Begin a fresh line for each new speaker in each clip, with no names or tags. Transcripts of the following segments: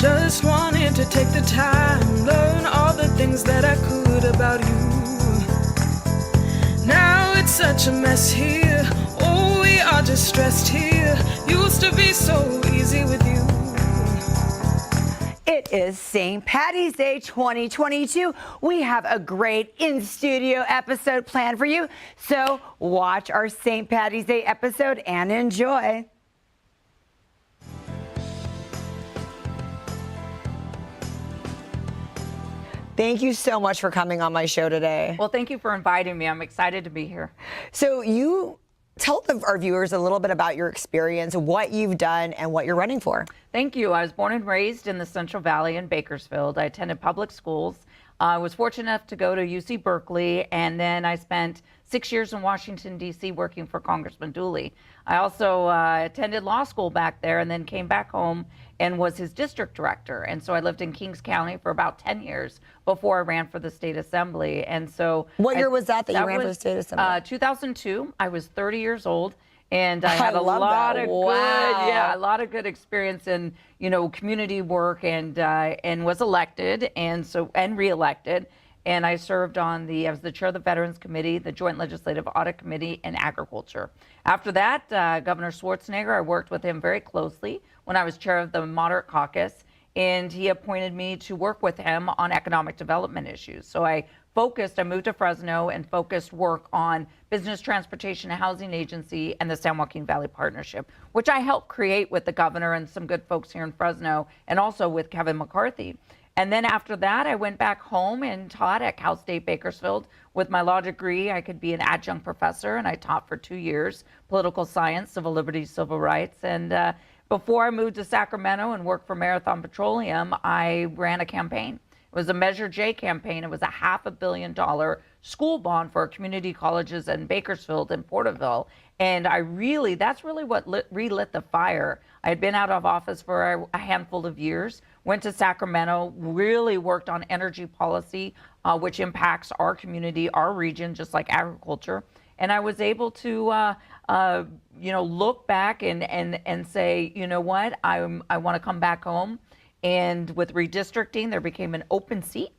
Just wanted to take the time, learn all the things that I could about you. Now it's such a mess here. Oh, we are just stressed here. Used to be so easy with you.
It is St. Paddy's Day 2022. We have a great in-studio episode planned for you. So watch our St. Paddy's Day episode and enjoy. Thank you so much for coming on my show today.
Well, thank you for inviting me. I'm excited to be here.
So you tell our viewers a little bit about your experience, what you've done, and what you're running for.
Thank you. I was born and raised in the Central Valley in Bakersfield. I attended public schools. I was fortunate enough to go to UC Berkeley, and then I spent 6 years in Washington, D.C. working for Congressman Dooley. I also attended law school back there and then came back home and was his district director. And so I lived in Kings County for about 10 years before I ran for the state assembly. And so
what year was that you ran for the state assembly?
2002. I was 30 years old. And I had a lot of a lot of good experience in, community work, and was elected and reelected. And I served I was the chair of the Veterans Committee, the Joint Legislative Audit Committee, and Agriculture. After that, Governor Schwarzenegger, I worked with him very closely when I was chair of the Moderate Caucus, and he appointed me to work with him on economic development issues. So I moved to Fresno and focused work on Business Transportation and Housing Agency and the San Joaquin Valley Partnership, which I helped create with the governor and some good folks here in Fresno, and also with Kevin McCarthy. And then after that, I went back home and taught at Cal State Bakersfield. With my law degree, I could be an adjunct professor, and I taught for 2 years, political science, civil liberties, civil rights. And before I moved to Sacramento and worked for Marathon Petroleum, I ran a campaign. It was a Measure J campaign. It was a $500 million school bond for community colleges in Bakersfield and Porterville. And that's really what relit the fire. I had been out of office for a handful of years, went to Sacramento, really worked on energy policy, which impacts our community, our region, just like agriculture. And I was able to, look back and say, you know what, I want to come back home. And with redistricting, there became an open seat.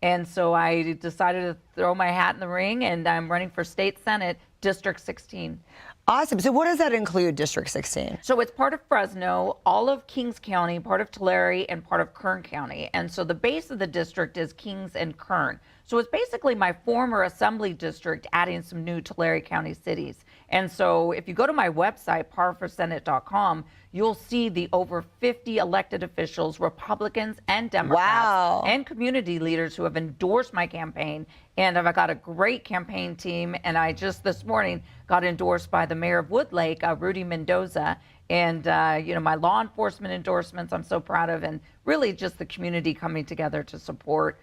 And so I decided to throw my hat in the ring, and I'm running for State Senate, District 16.
Awesome. So what does that include, District 16?
So it's part of Fresno, all of Kings County, part of Tulare, and part of Kern County. And so the base of the district is Kings and Kern. So it's basically my former assembly district adding some new Tulare County cities. And so if you go to my website, parforsenate.com, you'll see the over 50 elected officials, Republicans and Democrats, and community leaders who have endorsed my campaign. And I've got a great campaign team. And I just this morning got endorsed by the mayor of Woodlake, Rudy Mendoza. And, my law enforcement endorsements, I'm so proud of, and really just the community coming together to support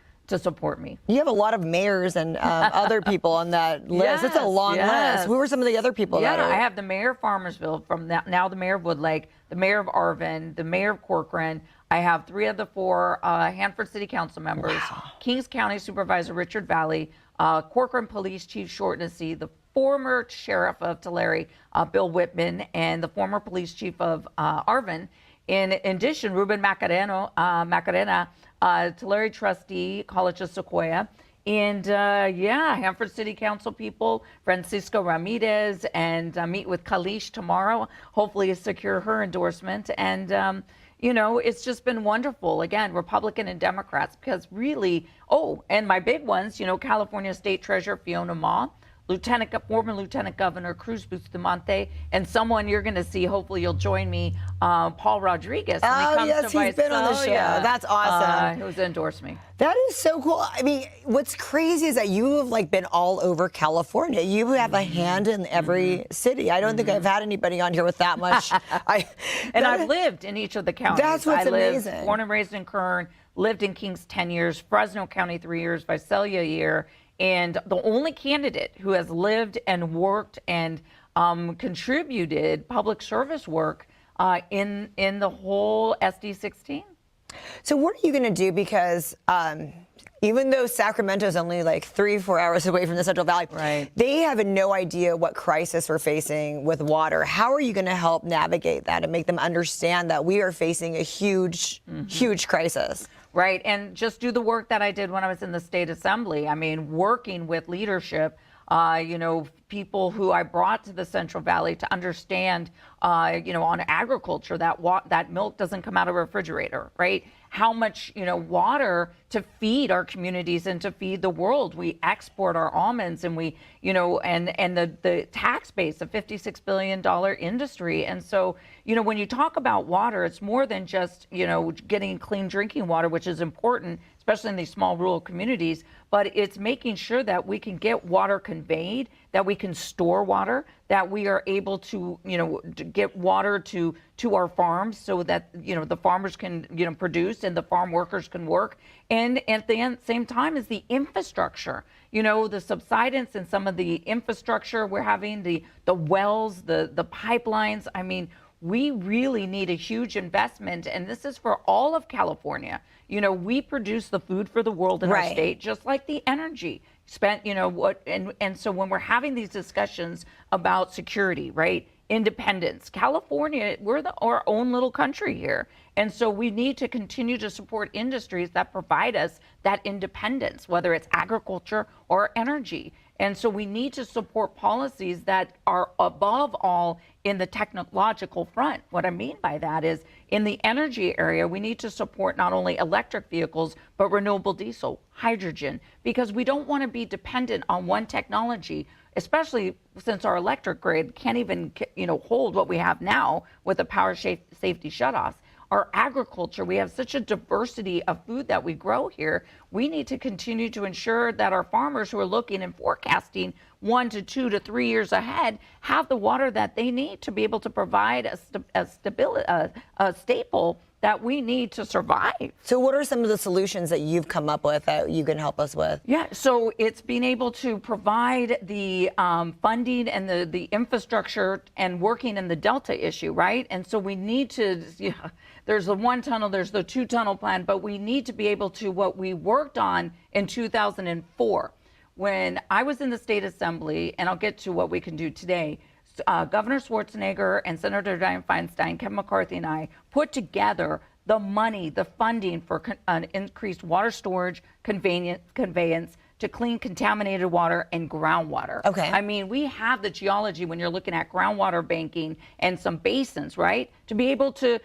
me.
You have a lot of mayors and other people on that list.
Yes,
it's a long list. Who are some of the other people that are?
I have the mayor of Farmersville, now the mayor of Woodlake, the mayor of Arvin, the mayor of Corcoran. I have 3 of the 4 Hanford City Council members, Kings County Supervisor Richard Valley, Corcoran Police Chief Shortnessy, the former sheriff of Tulare, Bill Whitman, and the former police chief of Arvin. In addition, Ruben Macarena, Tulare trustee, College of Sequoia, and Hanford City Council people, Francisco Ramirez, and meet with Kalish tomorrow, hopefully to secure her endorsement. And, it's just been wonderful. Again, Republican and Democrats, because really, and my big ones, California State Treasurer Fiona Ma, former Lieutenant Governor Cruz Bustamante, and someone you're going to see, hopefully you'll join me, Paul Rodriguez.
He's been on the show. That's awesome.
Who's endorsed me.
That is so cool. I mean, what's crazy is that you have been all over California. You have a hand in every city. I don't think I've had anybody on here with that much.
I've lived in each of the counties.
That's what's amazing.
Born and raised in Kern, lived in Kings 10 years, Fresno County 3 years, Visalia a year. And the only candidate who has lived and worked and contributed public service work in the whole SD 16.
So what are you going to do? Because,
even though Sacramento's only like 3-4 hours away from the Central Valley,
Right.
they have no idea what crisis we're facing with water. How are you going to help navigate that and make them understand that we are facing a huge, huge crisis?
Right, and just do the work that I did when I was in the state assembly. I mean, working with leadership, people who I brought to the Central Valley to understand, on agriculture, that milk doesn't come out of a refrigerator, right? How much, water to feed our communities and to feed the world. We export our almonds, and we, and the tax base, a $56 billion industry. And so, when you talk about water, it's more than just, getting clean drinking water, which is important, especially in these small rural communities, but it's making sure that we can get water conveyed, that we can store water, that we are able to, to get water to our farms so that, the farmers can, produce and the farm workers can work. And at the same time is the infrastructure, the subsidence and some of the infrastructure we're having, the wells, the pipelines. I mean, we really need a huge investment, and this is for all of California. We produce the food for the world in our state, just like the energy spent, and so when we're having these discussions about security, right, independence, California, we're our own little country here. And so we need to continue to support industries that provide us that independence, whether it's agriculture or energy. And so we need to support policies that are above all in the technological front. What I mean by that is in the energy area, we need to support not only electric vehicles, but renewable diesel, hydrogen, because we don't want to be dependent on one technology, especially since our electric grid can't even, hold what we have now with the power safety shutoffs. Our agriculture, we have such a diversity of food that we grow here. We need to continue to ensure that our farmers who are looking and forecasting 1 to 2 to 3 years ahead have the water that they need to be able to provide a staple that we need to survive.
So what are some of the solutions that you've come up with that you can help us with?
Yeah, so it's being able to provide the funding and the infrastructure and working in the Delta issue, right? And so we need to, there's the 1 tunnel, there's the 2 tunnel plan, but we need to be able to, what we worked on in 2004, when I was in the state assembly, and I'll get to what we can do today, Governor Schwarzenegger and Senator Dianne Feinstein, Kevin McCarthy, and I put together the money, the funding for an increased water storage, conveyance to clean contaminated water and groundwater.
Okay.
I mean, we have the geology when you're looking at groundwater banking and some basins, right? To be able to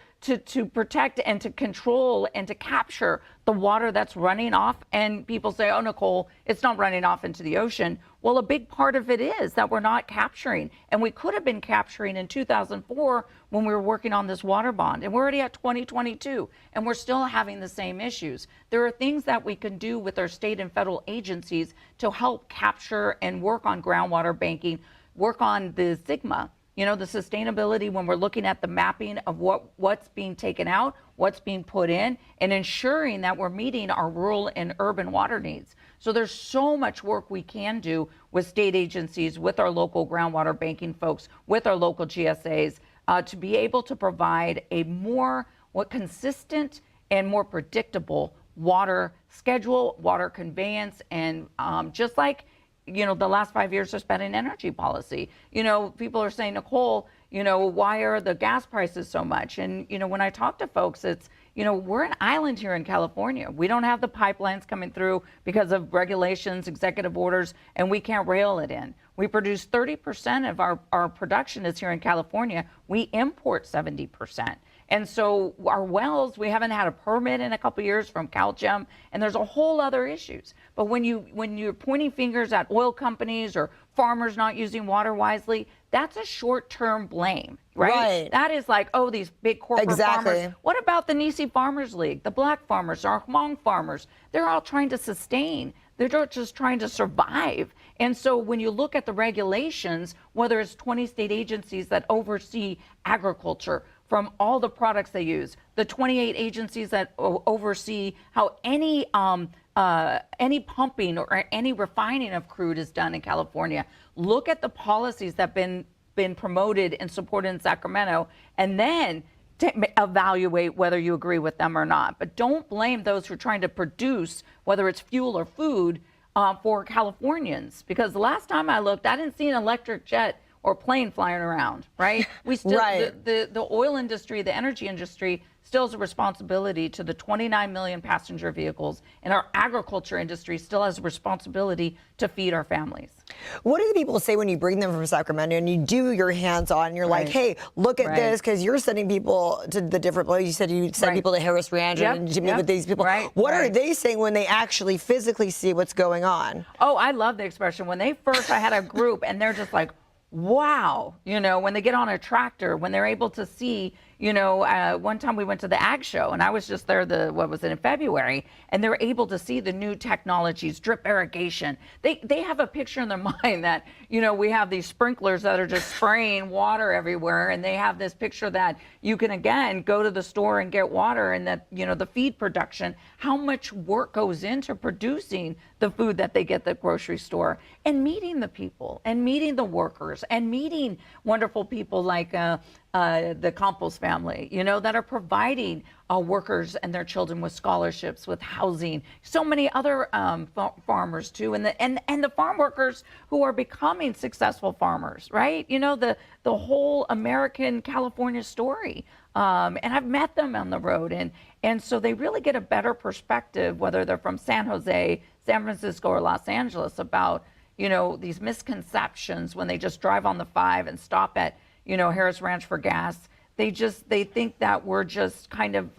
protect and to control and to capture the water that's running off. And people say, oh, Nicole, it's not running off into the ocean. Well, a big part of it is that we're not capturing. And we could have been capturing in 2004 when we were working on this water bond. And we're already at 2022, and we're still having the same issues. There are things that we can do with our state and federal agencies to help capture and work on groundwater banking, work on the SIGMA, the sustainability when we're looking at the mapping of what's being taken out, what's being put in, and ensuring that we're meeting our rural and urban water needs. So there's so much work we can do with state agencies, with our local groundwater banking folks, with our local GSAs, to be able to provide a more consistent and more predictable water schedule, water conveyance, and just like the last 5 years of spending energy policy. People are saying, Nicole, why are the gas prices so much? And, when I talk to folks, it's, we're an island here in California. We don't have the pipelines coming through because of regulations, executive orders, and we can't rail it in. We produce 30% of our production is here in California. We import 70%. And so our wells, we haven't had a permit in a couple of years from CalGEM, and there's a whole other issues. But when you're pointing fingers at oil companies or farmers not using water wisely, that's a short-term blame, right? That is like, oh, these big corporate farmers. What about the Nisi Farmers League, the black farmers, our Hmong farmers? They're all trying to sustain. They're just trying to survive. And so when you look at the regulations, whether it's 20 state agencies that oversee agriculture, from all the products they use, the 28 agencies that oversee how any pumping or any refining of crude is done in California. Look at the policies that have been promoted and supported in Sacramento, and then evaluate whether you agree with them or not. But don't blame those who are trying to produce, whether it's fuel or food, for Californians. Because the last time I looked, I didn't see an electric jet or plane flying around, right? We still, the oil industry, the energy industry still has a responsibility to the 29 million passenger vehicles, and our agriculture industry still has a responsibility to feed our families.
What do the people say when you bring them from Sacramento and you do your hands-on and you're like, hey, look at this, because you're sending people to the different places. You said you send people to Harris Ranch and to meet with these people. What are they saying when they actually physically see what's going on?
Oh, I love the expression. When they first, I had a group and they're just like, wow, you know, when they get on a tractor, when they're able to see, you know, one time we went to the ag show and I was just there in February, and they're able to see the new technologies, drip irrigation. They have a picture in their mind that, you know, we have these sprinklers that are just spraying water everywhere, and they have this picture that you can, again, go to the store and get water, and that, you know, the feed production, how much work goes into producing the food that they get at the grocery store, and meeting the people and meeting the workers and meeting wonderful people like the Campos family, you know, that are providing workers and their children with scholarships, with housing, so many other farmers too, and the farm workers who are becoming successful farmers, right? You know, the whole American California story. And I've met them on the road, and so they really get a better perspective, whether they're from San Jose, San Francisco, or Los Angeles, about, you know, these misconceptions when they just drive on the 5 and stop at, you know, Harris Ranch for gas. They think that we're just kind of,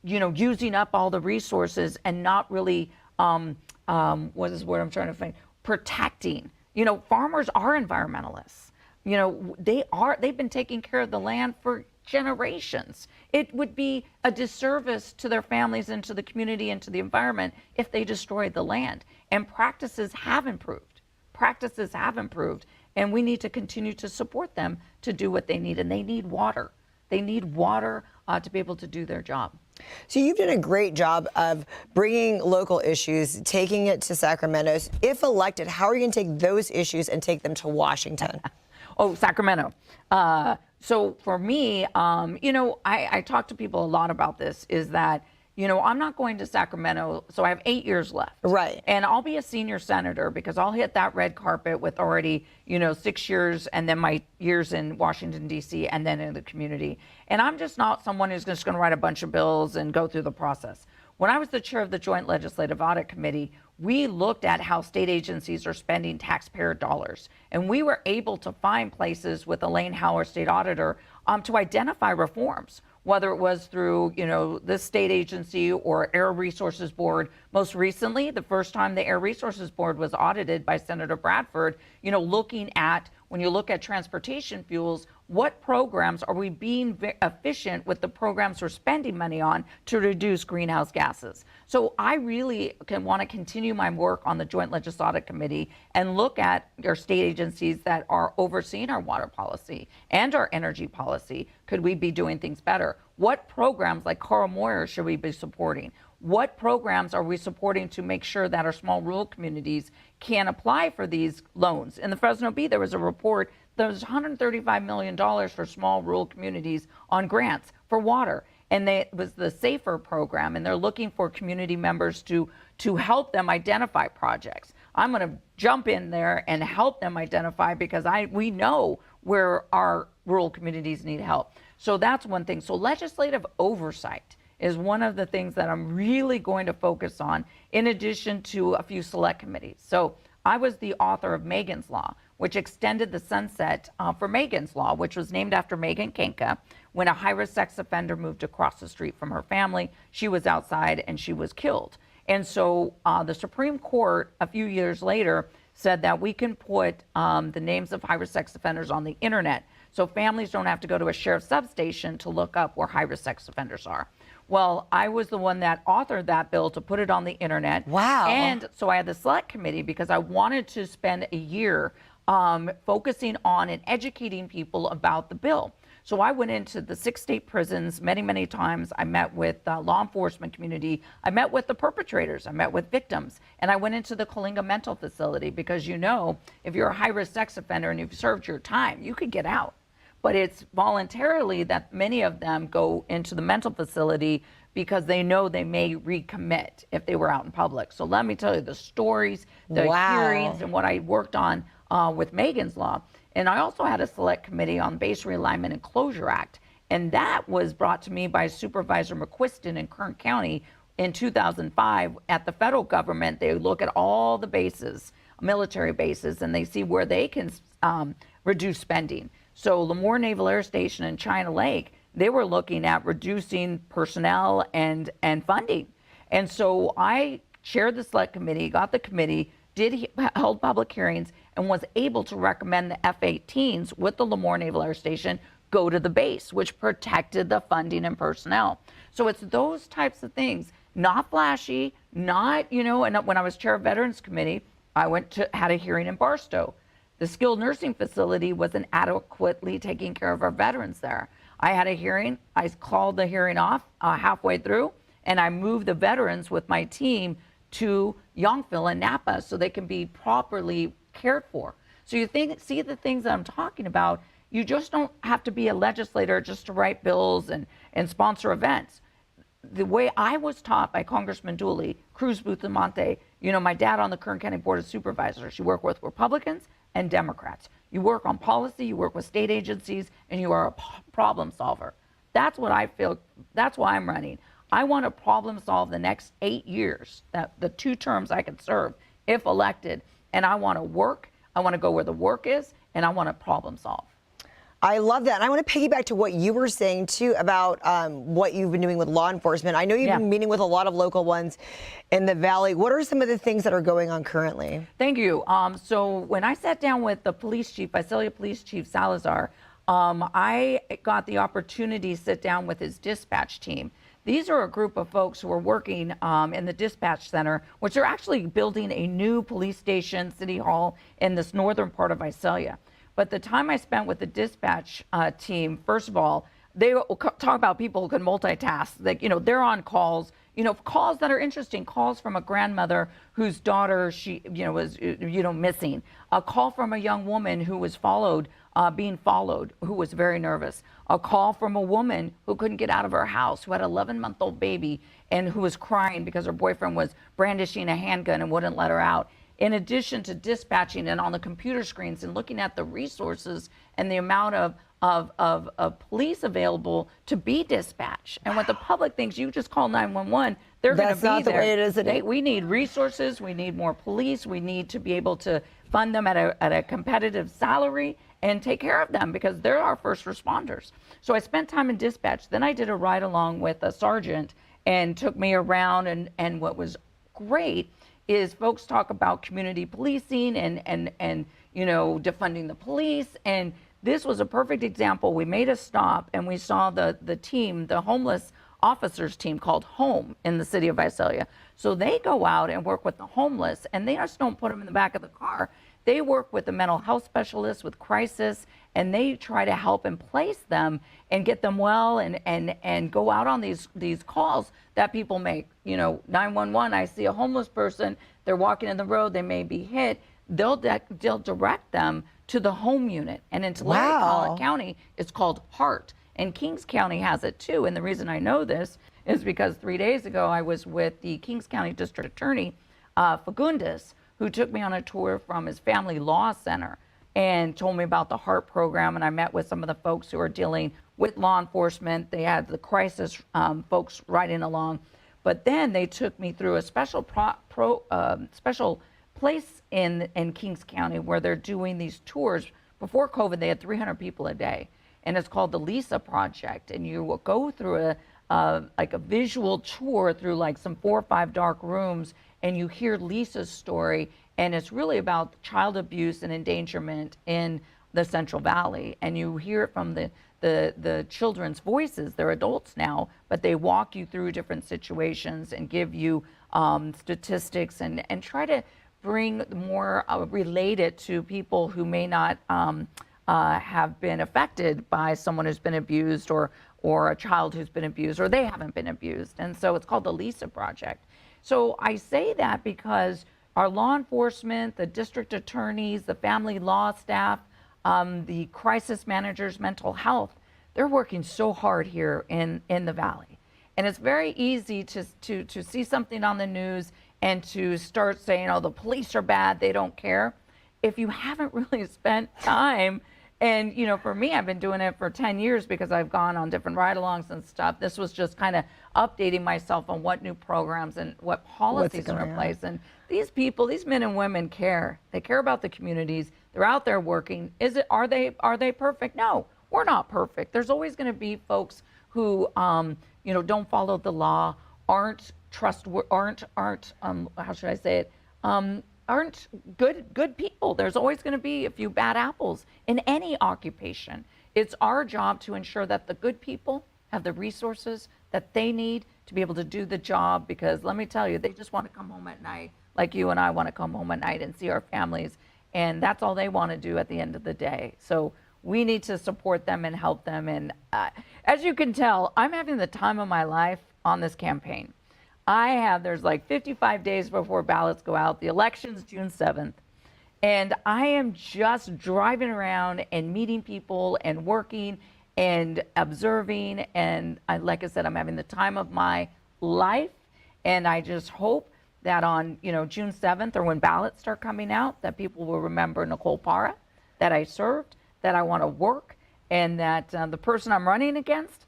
you know, using up all the resources and not really, what is the word I'm trying to find? Protecting. You know, farmers are environmentalists. You know, they've been taking care of the land for generations. It would be a disservice to their families and to the community and to the environment if they destroyed the land. And practices have improved. Practices have improved. And we need to continue to support them to do what they need. And they need water. They need water to be able to do their job.
So you've done a great job of bringing local issues, taking it to Sacramento. If elected, how are you going to take those issues and take them to Washington?
Oh, Sacramento. So for me, you know, I talk to people a lot about this, is that, you know, I'm not going to Sacramento, so I have 8 years left.
Right.
And I'll be a senior senator because I'll hit that red carpet with already, you know, 6 years, and then my years in Washington, D.C., and then in the community. And I'm just not someone who's just going to write a bunch of bills and go through the process. When I was the chair of the Joint Legislative Audit Committee, we looked at how state agencies are spending taxpayer dollars. And we were able to find places with Elaine Howe, state auditor, to identify reforms, whether it was through, you know, this state agency or Air Resources Board. Most recently, the first time the Air Resources Board was audited by Senator Bradford, you know, looking at, when you look at transportation fuels, what programs are we being efficient with the programs we're spending money on to reduce greenhouse gases? So I really want to continue my work on the Joint Legislative Audit Committee and look at our state agencies that are overseeing our water policy and our energy policy. Could we be doing things better? What programs like Carl Moyer should we be supporting? What programs are we supporting to make sure that our small rural communities can apply for these loans? In the Fresno Bee, there was a report. There was $135 million for small rural communities on grants for water. And it was the SAFER program, and they're looking for community members to help them identify projects. I'm going to jump in there and help them identify, because we know where our rural communities need help. So that's one thing. So legislative oversight is one of the things that I'm really going to focus on, in addition to a few select committees. So I was the author of Megan's Law, which extended the sunset for Megan's Law, which was named after Megan Kenka. When a high-risk sex offender moved across the street from her family, she was outside and she was killed. And so the Supreme Court, a few years later, said that we can put the names of high-risk sex offenders on the internet, so families don't have to go to a sheriff's substation to look up where high-risk sex offenders are. Well, I was the one that authored that bill to put it on the internet.
Wow.
And so I had the select committee because I wanted to spend a year focusing on and educating people about the bill. So I went into the 6 state prisons many, many times. I met with the law enforcement community. I met with the perpetrators. I met with victims. And I went into the Coalinga Mental Facility because, you know, if you're a high-risk sex offender and you've served your time, you could get out. but it's voluntarily that many of them go into the mental facility because they know they may recommit if they were out in public. So let me tell you the stories, the hearings, and what I worked on with Megan's Law. And I also had a select committee on Base Realignment and Closure Act. And that was brought to me by Supervisor McQuiston in Kern County in 2005. At the federal government, they look at all the bases, military bases, and they see where they can reduce spending. So Lemoore Naval Air Station and China Lake, they were looking at reducing personnel and funding. And so I chaired the select committee, got the committee, held public hearings, and was able to recommend the F-18s with the Lemoore Naval Air Station go to the base, which protected the funding and personnel. So it's those types of things, not flashy, not, and when I was chair of Veterans Committee, I had a hearing in Barstow. The skilled nursing facility wasn't adequately taking care of our veterans there. I had a hearing, I called the hearing off halfway through, and I moved the veterans with my team to Youngville and Napa so they can be properly cared for. So you see the things that I'm talking about. You just don't have to be a legislator just to write bills and sponsor events. The way I was taught by Congressman Dooley, Cruz Bustamante, my dad on the Kern County Board of Supervisors, you work with Republicans and Democrats. You work on policy, you work with state agencies, and you are a problem solver. That's what I feel, that's why I'm running. I want to problem solve the next 8 years, the 2 terms I could serve if elected, and I want to work, I want to go where the work is, and I want to problem solve.
I love that. And I want to piggyback to what you were saying, too, about what you've been doing with law enforcement. I know you've been meeting with a lot of local ones in the Valley. What are some of the things that are going on currently?
Thank you. So when I sat down with the police chief, Visalia Police Chief Salazar, I got the opportunity to sit down with his dispatch team. These are a group of folks who are working in the dispatch center, which are actually building a new police station, city hall in this northern part of Visalia. But the time I spent with the dispatch team, first of all, they talk about people who can multitask. Like, they're on calls, calls that are interesting, calls from a grandmother whose daughter, was, missing. A call from a young woman who was being followed, who was very nervous. A call from a woman who couldn't get out of her house, who had an 11-month-old baby and who was crying because her boyfriend was brandishing a handgun and wouldn't let her out. In addition to dispatching and on the computer screens and looking at the resources and the amount of police available to be dispatched. And what the public thinks, you just call 911, they're going to be there. That's not the way it is. We need resources, we need more police, we need to be able to fund them at a competitive salary and take care of them because they're our first responders. So I spent time in dispatch. Then I did a ride along with a sergeant and took me around, and what was great is folks talk about community policing and defunding the police. And this was a perfect example. We made a stop and we saw the team, the homeless officers team called HOME in the city of Visalia. So they go out and work with the homeless, and they just don't put them in the back of the car. They work with the mental health specialists with crisis, and they try to help and place them and get them well and go out on these calls that people make. 911, I see a homeless person, they're walking in the road, they may be hit. They'll direct them to the home unit. And in Tulare County, it's called HEART. And Kings County has it too. And the reason I know this is because 3 days ago, I was with the Kings County District Attorney, Fagundes, who took me on a tour from his family law center and told me about the HEART program. And I met with some of the folks who are dealing with law enforcement. They had the crisis folks riding along. But then they took me through a special special place in Kings County where they're doing these tours. Before COVID, they had 300 people a day. And it's called the Lisa Project. And you will go through like a visual tour through like some 4 or 5 dark rooms, and you hear Lisa's story. And it's really about child abuse and endangerment in the Central Valley. And you hear it from the children's voices. They're adults now, but they walk you through different situations and give you statistics and try to bring more related to people who may not have been affected by someone who's been abused or a child who's been abused, or they haven't been abused. And so it's called the Lisa Project. So I say that because our law enforcement, the district attorneys, the family law staff, the crisis managers, mental health, they're working so hard here in the Valley. And it's very easy to see something on the news and to start saying, oh, the police are bad, they don't care. If you haven't really spent time, and for me, I've been doing it for 10 years because I've gone on different ride-alongs and stuff. This was just kind of updating myself on what new programs and what policies are in place. And these people, these men and women care. They care about the communities. They're out there working. Are they perfect? No, we're not perfect. There's always going to be folks who don't follow the law, aren't trustworthy, aren't how should I say it? Aren't good people. There's always going to be a few bad apples in any occupation. It's our job to ensure that the good people have the resources that they need to be able to do the job, because let me tell you, they just want to come home at night like you and I want to come home at night and see our families, and that's all they want to do at the end of the day. So we need to support them and help them. And as you can tell, I'm having the time of my life on this campaign. There's like 55 days before ballots go out. The election's June 7th. And I am just driving around and meeting people and working and observing. And like I said, I'm having the time of my life. And I just hope that on June 7th, or when ballots start coming out, that people will remember Nicole Parra, that I served, that I want to work, and that the person I'm running against,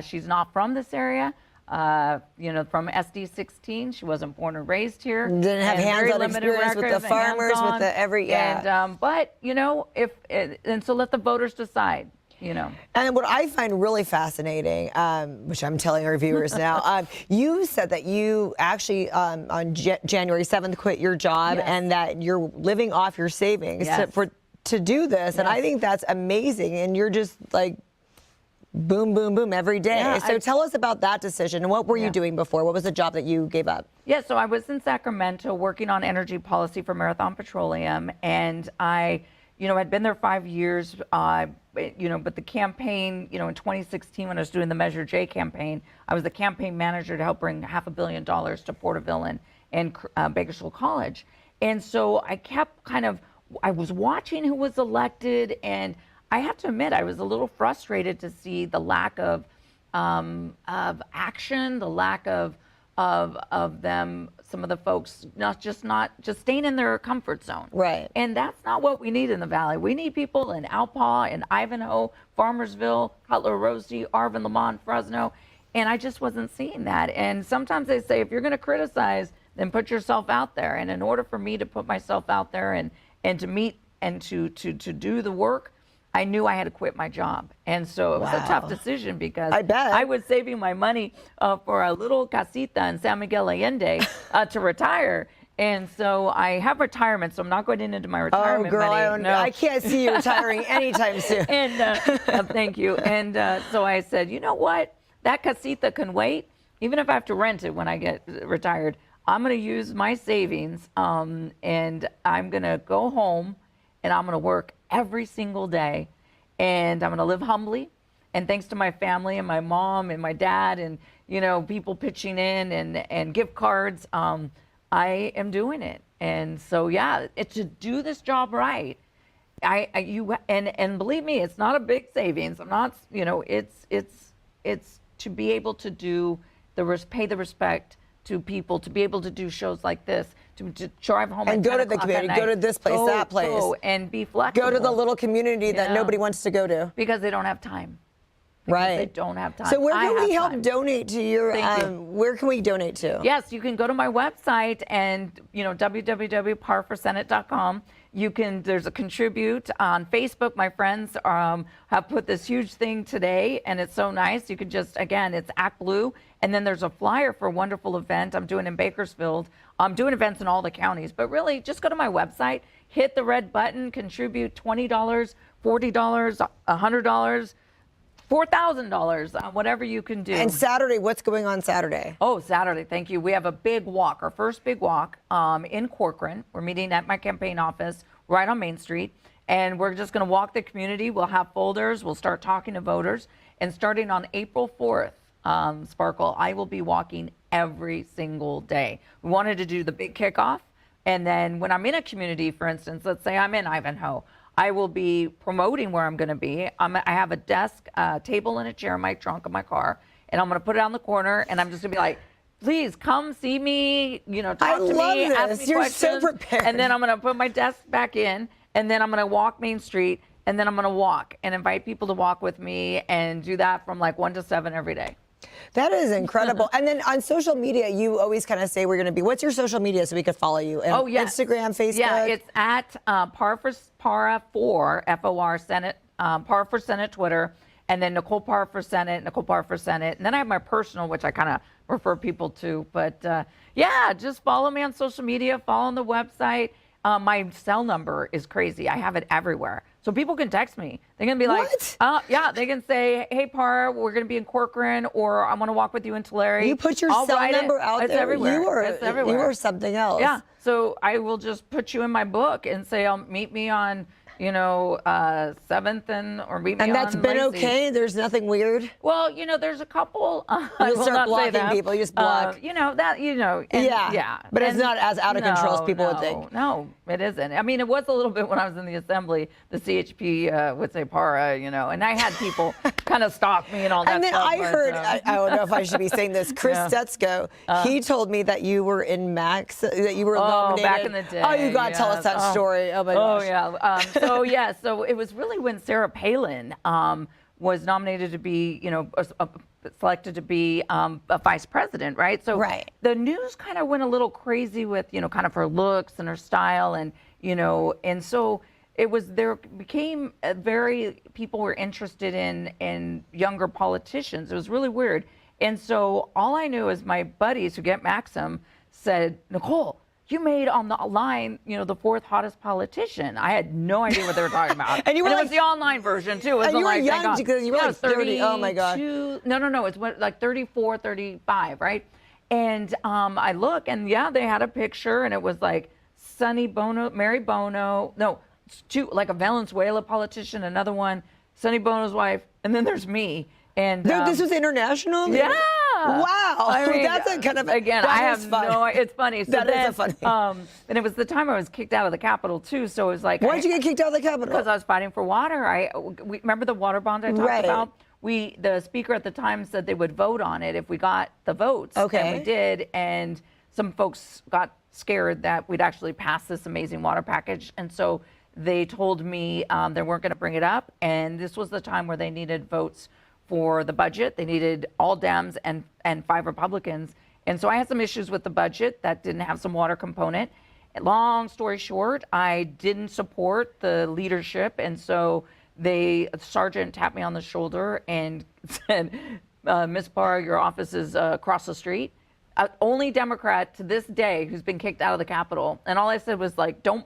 she's not from this area. From SD 16, she wasn't born or raised here.
Didn't have hands-on experience with the farmers, with the
And but and so let the voters decide.
And what I find really fascinating, which I'm telling our viewers now, you said that you actually on January 7th quit your job,
yes,
and that you're living off your savings
yes,
to do this, yes, and I think that's amazing. And you're just like, boom, boom, boom every day. Yeah, so tell us about that decision. And what were you doing before? What was the job that you gave up?
Yeah, so I was in Sacramento working on energy policy for Marathon Petroleum, and I, had been there 5 years, but the campaign, in 2016 when I was doing the Measure J campaign, I was the campaign manager to help bring $500 million to Porterville and Bakersfield College. And so I kept I was watching who was elected, and I have to admit, I was a little frustrated to see the lack of action, the lack of them, some of the folks not just staying in their comfort zone.
Right.
And that's not what we need in the Valley. We need people in Alpaugh, in Ivanhoe, Farmersville, Cutler, Rosie, Arvin, Lamont, Fresno. And I just wasn't seeing that. And sometimes they say, if you're going to criticize, then put yourself out there. And in order for me to put myself out there and to meet and to do the work, I knew I had to quit my job. And so it was a tough decision, because
I bet
I was saving my money for a little casita in San Miguel Allende to retire. And so I have retirement, so I'm not going into my retirement money.
I can't see you retiring anytime soon.
And thank you. And so I said, you know what? That casita can wait. Even if I have to rent it when I get retired, I'm going to use my savings, and I'm going to go home, and I'm going to work every single day, and I'm going to live humbly. And thanks to my family and my mom and my dad and people pitching in and gift cards, I am doing it. And so it's to do this job right. And believe me, it's not a big savings. I'm not, it's to be able to do pay the respect to people, to be able to do shows like this, to drive home
and go to the community, go to this place, that place,
and be flexible.
Go to the little community that nobody wants to go to
because they don't have time.
Right.
They don't have time.
So where can we help donate to your, where can we donate to?
Yes, you can go to my website and, www.parforsenate.com. There's a contribute on Facebook. My friends have put this huge thing today, and it's so nice. You can just, again, it's Act Blue. And then there's a flyer for a wonderful event I'm doing in Bakersfield. I'm doing events in all the counties, but really just go to my website, hit the red button, contribute $20, $40, $100, $4,000, whatever you can do.
And Saturday, what's going on Saturday?
Oh, Saturday, thank you. We have a big walk, our first big walk in Corcoran. We're meeting at my campaign office right on Main Street. And we're just going to walk the community. We'll have folders. We'll start talking to voters. And starting on April 4th, Sparkle, I will be walking every single day. We wanted to do the big kickoff. And then when I'm in a community, for instance, let's say I'm in Ivanhoe, I will be promoting where I'm going to be. I have a desk, table, and a chair in my trunk of my car, and I'm going to put it on the corner, and I'm just going to be like, please come see me, talk to me, ask me
You're
questions.
so prepared.
And then I'm going to put my desk back in, and then I'm going to walk Main Street, and then I'm going to walk and invite people to walk with me and do that from like 1 to 7 every day.
That is incredible. And then on social media, you always kind of say we're going to be. What's your social media so we could follow you? And Instagram, Facebook?
Yeah, it's at Parra for FOR Senate, Parra for Senate Twitter, and then Nicole Parra for Senate, Nicole Parra for Senate. And then I have my personal, which I kind of refer people to. But yeah, just follow me on social media, follow on the website. My cell number is crazy. I have it everywhere. So people can text me. They can be like, yeah, they can say, hey, Parra, we're going to be in Corcoran, or I want to walk with you in Tulare.
You put your cell number out there.
It's everywhere.
It's everywhere. You are something else.
Yeah. So I will just put you in my book and say, I'll meet me on 7th or meet me on.
And that's been
Lacey.
Okay? There's nothing weird?
Well, there's a couple.
You'll start blocking people. You just block.
Yeah.
But it's not as out of control as people would think.
No, it isn't. I mean, it was a little bit when I was in the assembly. The CHP would say Parra, and I had people kind of stalk me and all that
and then
stuff.
I heard, I don't know if I should be saying this, Chris Stetzko, he told me that you were in Max, that you were nominated.
Back in the day.
Oh, you got to tell us that story. Oh, my gosh.
Oh, yeah. So it was really when Sarah Palin was nominated to be, selected to be a vice president, right? So the news kind of went a little crazy with, kind of her looks and her style, and so there became people were interested in younger politicians. It was really weird. And so all I knew is my buddies who get Maxim said, Nicole, you made on the line, the 4th hottest politician. I had no idea what they were talking about.
And you were
it was the online version too. It was
and you were
like,
young because you were like 30. Oh my God.
No. It's like 34, 35, right? And I look, and they had a picture, and it was like Sonny Bono, Mary Bono. No, two, like a Valenzuela politician, another one, Sonny Bono's wife, and then there's me. And
this was international?
Yeah.
Wow.
I mean,
that's a kind of
again. I have no. It's funny. So
that
then,
is funny.
And it was the time I was kicked out of the Capitol too. So it was like,
why did you get kicked out of the Capitol?
Because I was fighting for water. We remember the water bond I talked about. The speaker at the time said they would vote on it if we got the votes.
Okay.
And we did. And some folks got scared that we'd actually pass this amazing water package, and so they told me they weren't going to bring it up. And this was the time where they needed votes for the budget. They needed all Dems and 5 Republicans. And so I had some issues with the budget that didn't have some water component. Long story short, I didn't support the leadership. And so the sergeant tapped me on the shoulder and said, Ms. Parra, your office is across the street. Only Democrat to this day who's been kicked out of the Capitol. And all I said was like, don't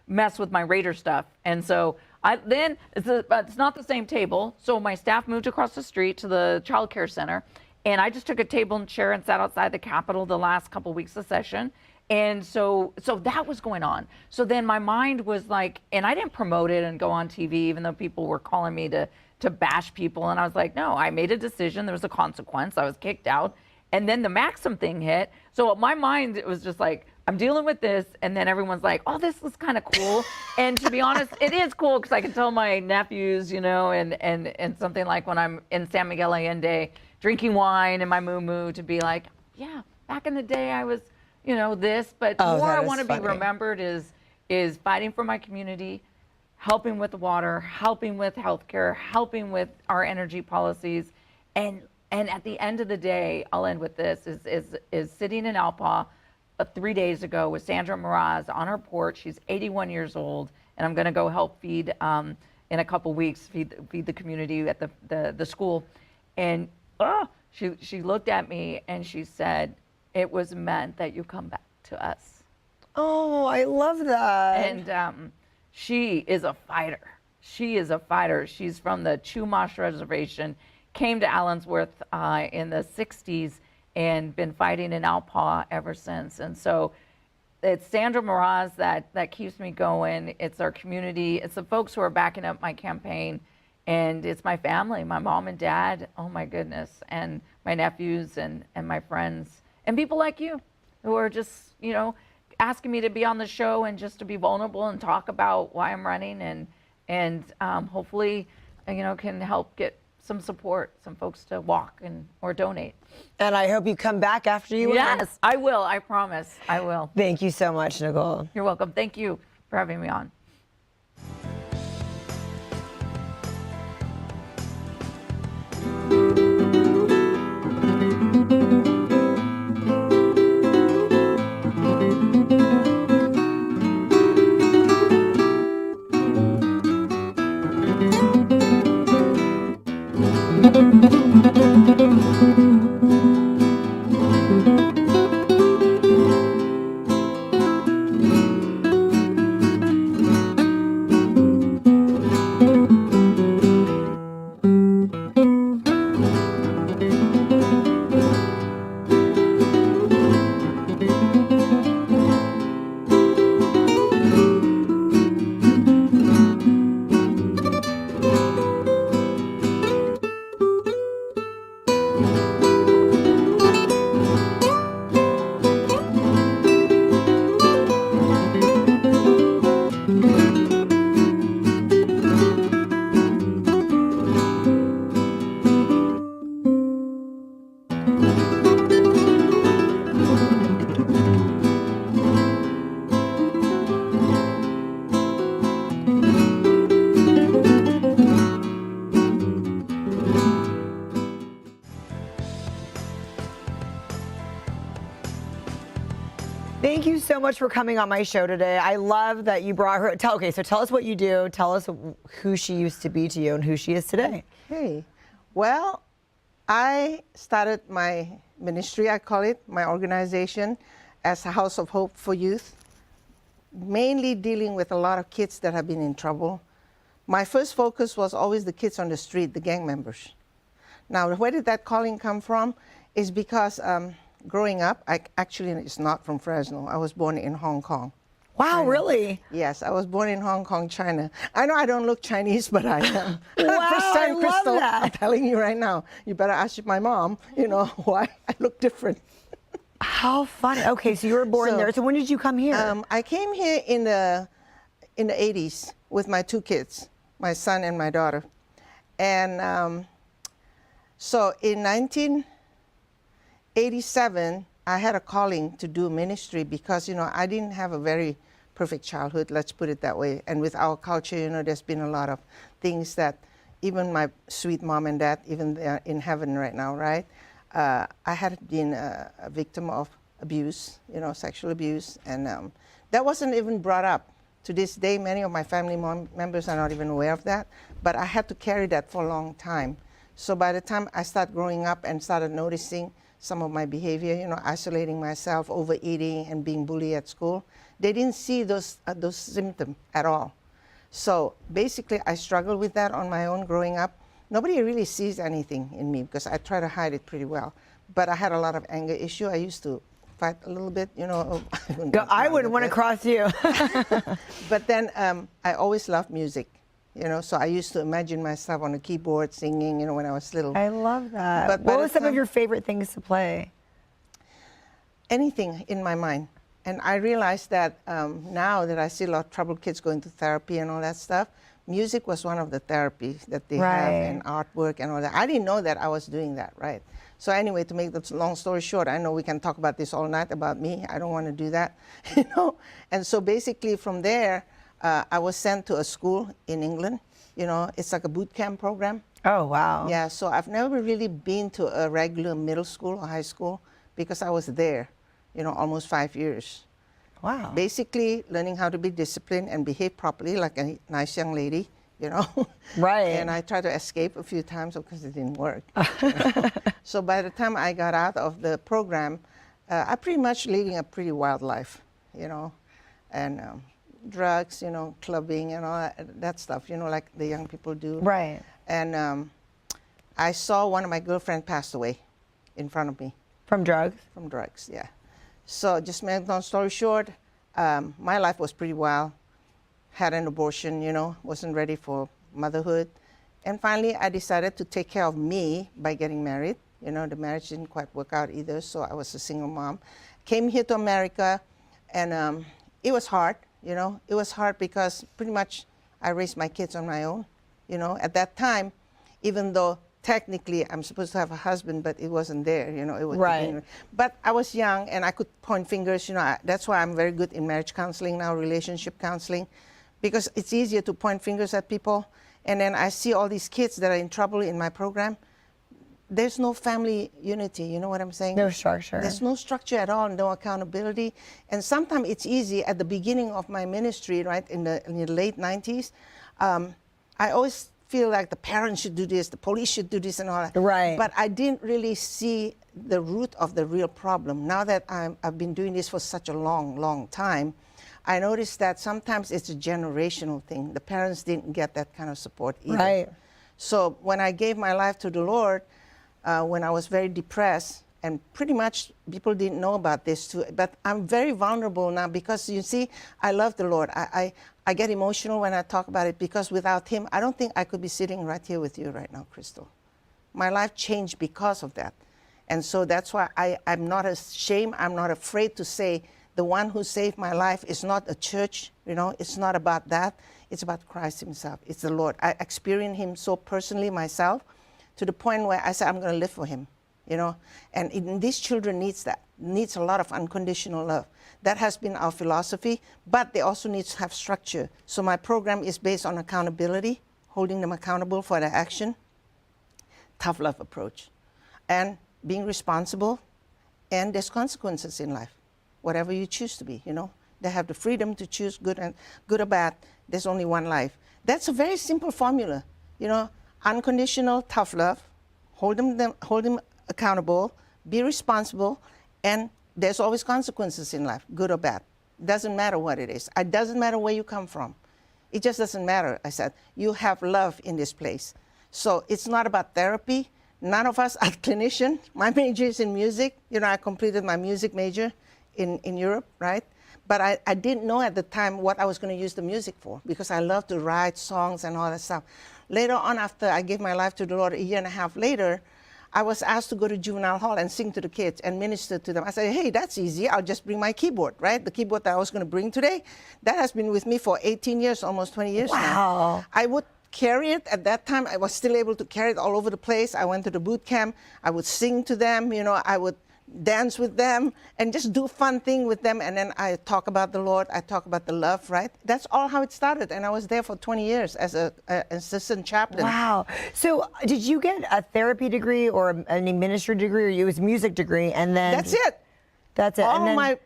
mess with my Raider stuff. And so it's not the same table. So my staff moved across the street to the child care center, and I just took a table and chair and sat outside the Capitol the last couple weeks of session. And so that was going on. So then my mind was like, and I didn't promote it and go on TV, even though people were calling me to bash people. And I was like, no, I made a decision. There was a consequence. I was kicked out. And then the Maxim thing hit. So my mind, it was just like, I'm dealing with this, and then everyone's like, oh, this is kind of cool. And to be honest, it is cool because I can tell my nephews, and something like when I'm in San Miguel Allende drinking wine in my moo-moo to be like, yeah, back in the day I was, this. But more I want to be remembered is fighting for my community, helping with the water, helping with healthcare, helping with our energy policies. And at the end of the day, I'll end with this, is sitting in Alpa 3 days ago with Sandra Meraz on her porch. She's 81 years old, and I'm going to go help feed in a couple weeks, feed the community at the school. And she looked at me and she said, it was meant that you come back to us.
Oh, I love that.
And she is a fighter. She is a fighter. She's from the Chumash Reservation, came to Allensworth in the 60s, and been fighting in Alpa ever since. And so it's Sandra Meraz that keeps me going. It's our community. It's the folks who are backing up my campaign. And it's my family, my mom and dad, oh my goodness, and my nephews and my friends, and people like you who are just, asking me to be on the show and just to be vulnerable and talk about why I'm running, and hopefully, can help get some support, some folks to walk or donate.
And I hope you come back after you win.
Yes, I will. I promise. I will.
Thank you so much, Nicole.
You're welcome. Thank you for having me on.
Thank you so much for coming on my show today. I love that you brought her. Tell us what you do. Tell us who she used to be to you and who she is today.
Okay. Well, I started my ministry, I call it, my organization, as a House of Hope for Youth, mainly dealing with a lot of kids that have been in trouble. My first focus was always the kids on the street, the gang members. Now, where did that calling come from? Is because growing up, actually it's not from Fresno. I was born in Hong Kong.
Wow,
China.
really?
Yes, I was born in Hong Kong, China. I know I don't look Chinese, but I am.
Wow,
First time,
I love
Crystal,
that.
I'm telling you right now, you better ask my mom, why I look different.
How funny. Okay, so you were born there. So when did you come here?
I came here in the 80s with my two kids, my son and my daughter. And so in 1987, I had a calling to do ministry because, I didn't have a very perfect childhood, let's put it that way. And with our culture, there's been a lot of things that even my sweet mom and dad, even they're in heaven right now, right? I had been a victim of abuse, sexual abuse. And that wasn't even brought up. To this day, many of my family members are not even aware of that. But I had to carry that for a long time. So by the time I started growing up and started noticing some of my behavior, isolating myself, overeating, and being bullied at school, they didn't see those symptoms at all. So basically, I struggled with that on my own growing up. Nobody really sees anything in me because I try to hide it pretty well. But I had a lot of anger issue. I used to fight a little bit,
I wouldn't want to cross you.
But then I always loved music. So I used to imagine myself on a keyboard singing, when I was little.
I love that.
But
what were some of your favorite things to play?
Anything in my mind. And I realized that now that I see a lot of troubled kids going to therapy and all that stuff, music was one of the therapies that they have, and artwork and all that. I didn't know that I was doing that, right? So anyway, to make the long story short, I know we can talk about this all night about me. I don't want to do that, And so basically from there, I was sent to a school in England. It's like a boot camp program.
Oh, wow.
Yeah, so I've never really been to a regular middle school or high school because I was there, almost 5 years.
Wow.
Basically learning how to be disciplined and behave properly like a nice young lady,
Right.
And I tried to escape a few times because it didn't work. So by the time I got out of the program, I pretty much leading a pretty wild life, and drugs, clubbing and all that stuff, like the young people do.
Right.
And I saw one of my girlfriends pass away in front of me.
From drugs?
From drugs, yeah. So just make long story short, my life was pretty wild. Had an abortion, wasn't ready for motherhood. And finally, I decided to take care of me by getting married. The marriage didn't quite work out either, so I was a single mom. Came here to America, And it was hard, you know. It was hard because pretty much I raised my kids on my own, you know. At that time, even though technically I'm supposed to have a husband, but it wasn't there, you know. It was,
right.
But I was young and I could point fingers, you know. That's why I'm very good in marriage counseling now, relationship counseling, because it's easier to point fingers at people. And then I see all these kids that are in trouble in my program. There's no family unity, you know what I'm saying?
No structure.
There's no structure at all, no accountability. And sometimes it's easy at the beginning of my ministry, right, in the late 90s. I always feel like the parents should do this, the police should do this and all that.
Right.
But I didn't really see the root of the real problem. Now that I've been doing this for such a long, long time, I noticed that sometimes it's a generational thing. The parents didn't get that kind of support either.
Right.
So when I gave my life to the Lord, when I was very depressed, and pretty much people didn't know about this too, but I'm very vulnerable now because, you see, I love the Lord. I get emotional when I talk about it because without him, I don't think I could be sitting right here with you right now, Crystal. My life changed because of that. And so that's why I'm not ashamed, I'm not afraid to say the one who saved my life is not a church, you know, it's not about that. It's about Christ himself, it's the Lord. I experienced him so personally myself to the point where I said, I'm gonna live for him, you know. And these children needs that, needs a lot of unconditional love. That has been our philosophy, but they also need to have structure. So my program is based on accountability, holding them accountable for their action, tough love approach, and being responsible, and there's consequences in life, whatever you choose to be, you know. They have the freedom to choose good or bad. There's only one life. That's a very simple formula, you know. Unconditional, tough love, hold them accountable, be responsible, and there's always consequences in life, good or bad. Doesn't matter what it is. It doesn't matter where you come from. It just doesn't matter, I said. You have love in this place. So it's not about therapy. None of us are clinicians. My major is in music. You know, I completed my music major in Europe, right? But I didn't know at the time what I was going to use the music for because I love to write songs and all that stuff. Later on, after I gave my life to the Lord, a year and a half later, I was asked to go to juvenile hall and sing to the kids and minister to them. I said, hey, that's easy. I'll just bring my keyboard, right? The keyboard that I was going to bring today, that has been with me for 18 years, almost 20 years now. I would carry it. At that time, I was still able to carry it all over the place. I went to the boot camp. I would sing to them. You know, I would dance with them and just do fun thing with them. And then I talk about the Lord. I talk about the love, right? That's all how it started. And I was there for 20 years as an assistant chaplain.
Wow. So did you get a therapy degree or a ministry degree, or you was a music degree? And then
that's it.
That's it.
All,
and then,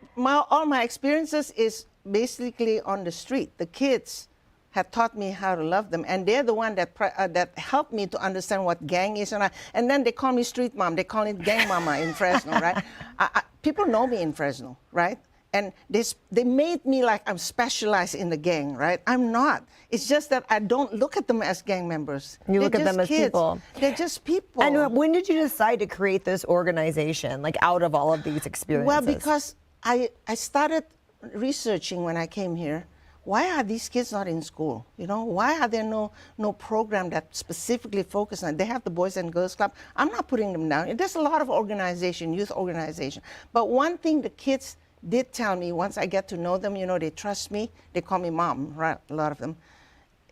all my experiences is basically on the street. The kids had taught me how to love them, and they're the one that helped me to understand what gang is. And then they call me street mom. They call it gang mama in Fresno, right? People know me in Fresno, right? And they made me like I'm specialized in the gang, right? I'm not. It's just that I don't look at them as gang members.
You look at them as
kids.
people.
They're just people.
And when did you decide to create this organization, like out of all of these experiences?
Well, because I started researching when I came here. Why are these kids not in school? You know, why are there no program that specifically focuses on it? They have the Boys and Girls Club. I'm not putting them down. There's a lot of organization, youth organization. But one thing the kids did tell me once I get to know them, you know, they trust me. They call me mom, right? A lot of them.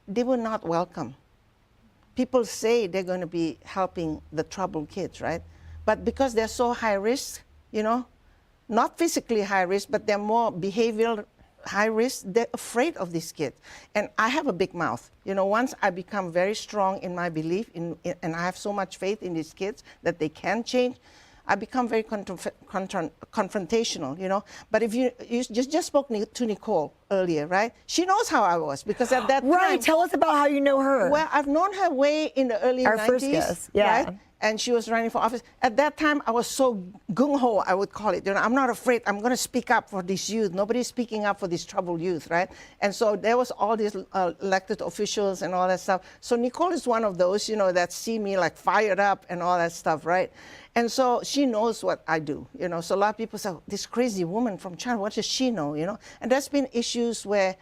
They were not welcome. People say they're going to be helping the troubled kids, right? But because they're so high risk, you know, not physically high risk, but they're more behavioral high risk, they're afraid of these kids. And I have a big mouth. You know, once I become very strong in my belief, and I have so much faith in these kids that they can change, I become very confrontational, you know. But if you just spoke to Nicole earlier, right? She knows how I was because at that time...
Right, tell us about how you know her.
Well, I've known her way in the early 90s.
Our first guest, yeah.
Right? And she was running for office. At that time, I was so gung-ho, I would call it. You know, I'm not afraid. I'm going to speak up for this youth. Nobody's speaking up for this troubled youth, right? And so there was all these elected officials and all that stuff. So Nicole is one of those, you know, that see me like fired up and all that stuff, right? And so she knows what I do, you know. So a lot of people say, this crazy woman from China, what does she know, you know? And there's been issues where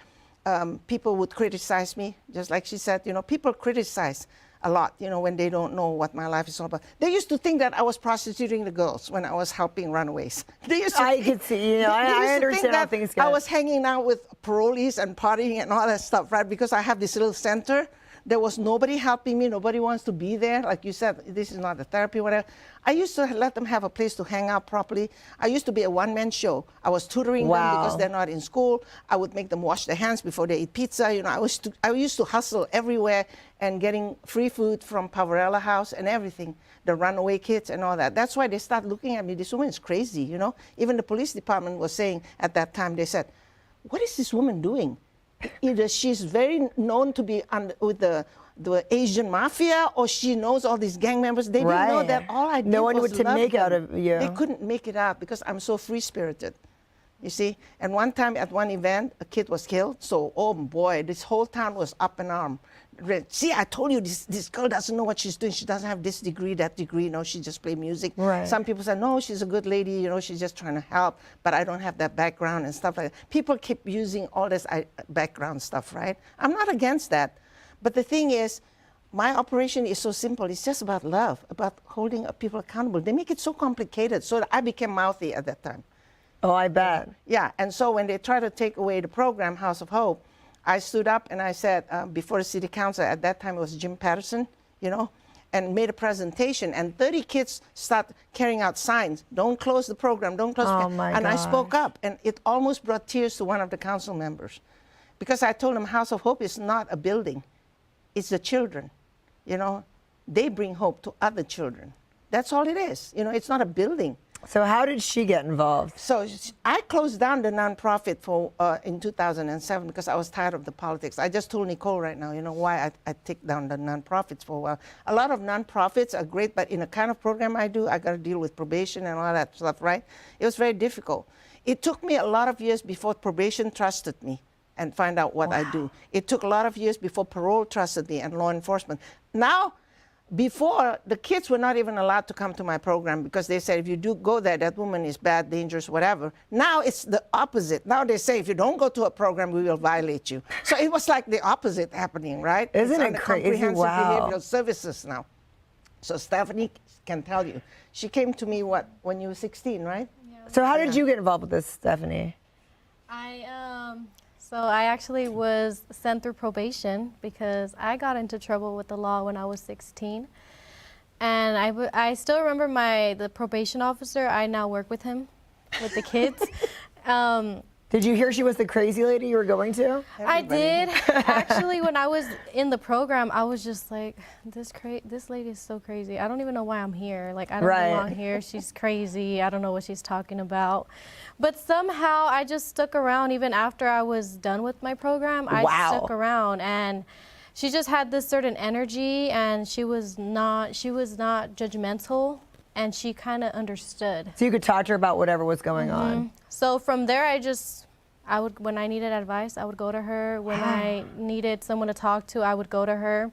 people would criticize me, just like she said, you know, people criticize. a lot, you know, when they don't know what my life is all about. They used to think that I was prostituting the girls when I was helping runaways. They used to
I could see, you know, I understand how things go.
I was hanging out with parolees and partying and all that stuff, right? Because I have this little center. There was nobody helping me. Nobody wants to be there. Like you said, this is not a therapy, whatever. I used to let them have a place to hang out properly. I used to be a one-man show. I was tutoring them because they're not in school. I would make them wash their hands before they eat pizza. You know, I used to hustle everywhere and getting free food from Pavarella House and everything, the runaway kids and all that. That's why they start looking at me. This woman is crazy, you know. Even the police department was saying at that time, they said, what is this woman doing? Either she's very known to be with the Asian mafia, or she knows all these gang members. They didn't know that all I did
no one
was
would to make
them.
out of you.
They couldn't make it out because I'm so free-spirited, you see. And one time at one event, a kid was killed. So, oh boy, this whole town was up in arms. See, I told you this girl doesn't know what she's doing. She doesn't have this degree, that degree. No, she just plays music.
Right.
Some people say, no, she's a good lady. You know, she's just trying to help. But I don't have that background and stuff like that. People keep using all this background stuff, right? I'm not against that. But the thing is, my operation is so simple. It's just about love, about holding people accountable. They make it so complicated. So I became mouthy at that time.
Oh, I bet.
Yeah, and so when they tried to take away the program, House of Hope, I stood up and I said, before the city council, at that time it was Jim Patterson, you know, and made a presentation. And 30 kids start carrying out signs, don't close the program, don't close the program. And I spoke up, and it almost brought tears to one of the council members. Because I told them House of Hope is not a building, it's the children, you know. They bring hope to other children. That's all it is, you know, it's not a building.
So how did she get involved?
So I closed down the nonprofit in 2007 because I was tired of the politics. I just told Nicole right now, you know, why I take down the nonprofits for a while. A lot of nonprofits are great, but in the kind of program I do, I got to deal with probation and all that stuff, right? It was very difficult. It took me a lot of years before probation trusted me and find out what I do. It took a lot of years before parole trusted me and law enforcement. Now, before, the kids were not even allowed to come to my program because they said, if you do go there, that woman is bad, dangerous, whatever. Now it's the opposite. Now they say, if you don't go to a program, we will violate you. So it was like the opposite happening, right?
Isn't it crazy?
Comprehensive
Wow.
behavioral services now. So Stephanie can tell you. She came to me, when you were 16, right?
Yeah.
So how did you get involved with this, Stephanie?
So I actually was sent through probation because I got into trouble with the law when I was 16. And I still remember the probation officer. I now work with him, with the kids.
Did you hear she was the crazy lady you were going to?
I did. Actually, when I was in the program, I was just like, this lady is so crazy. I don't even know why I'm here. Like, I don't belong here. She's crazy. I don't know what she's talking about. But somehow I just stuck around even after I was done with my program. I stuck around, and she just had this certain energy, and she was not judgmental, and she kind of understood.
So you could talk to her about whatever was going on.
So from there, when I needed advice, I would go to her. When I needed someone to talk to, I would go to her.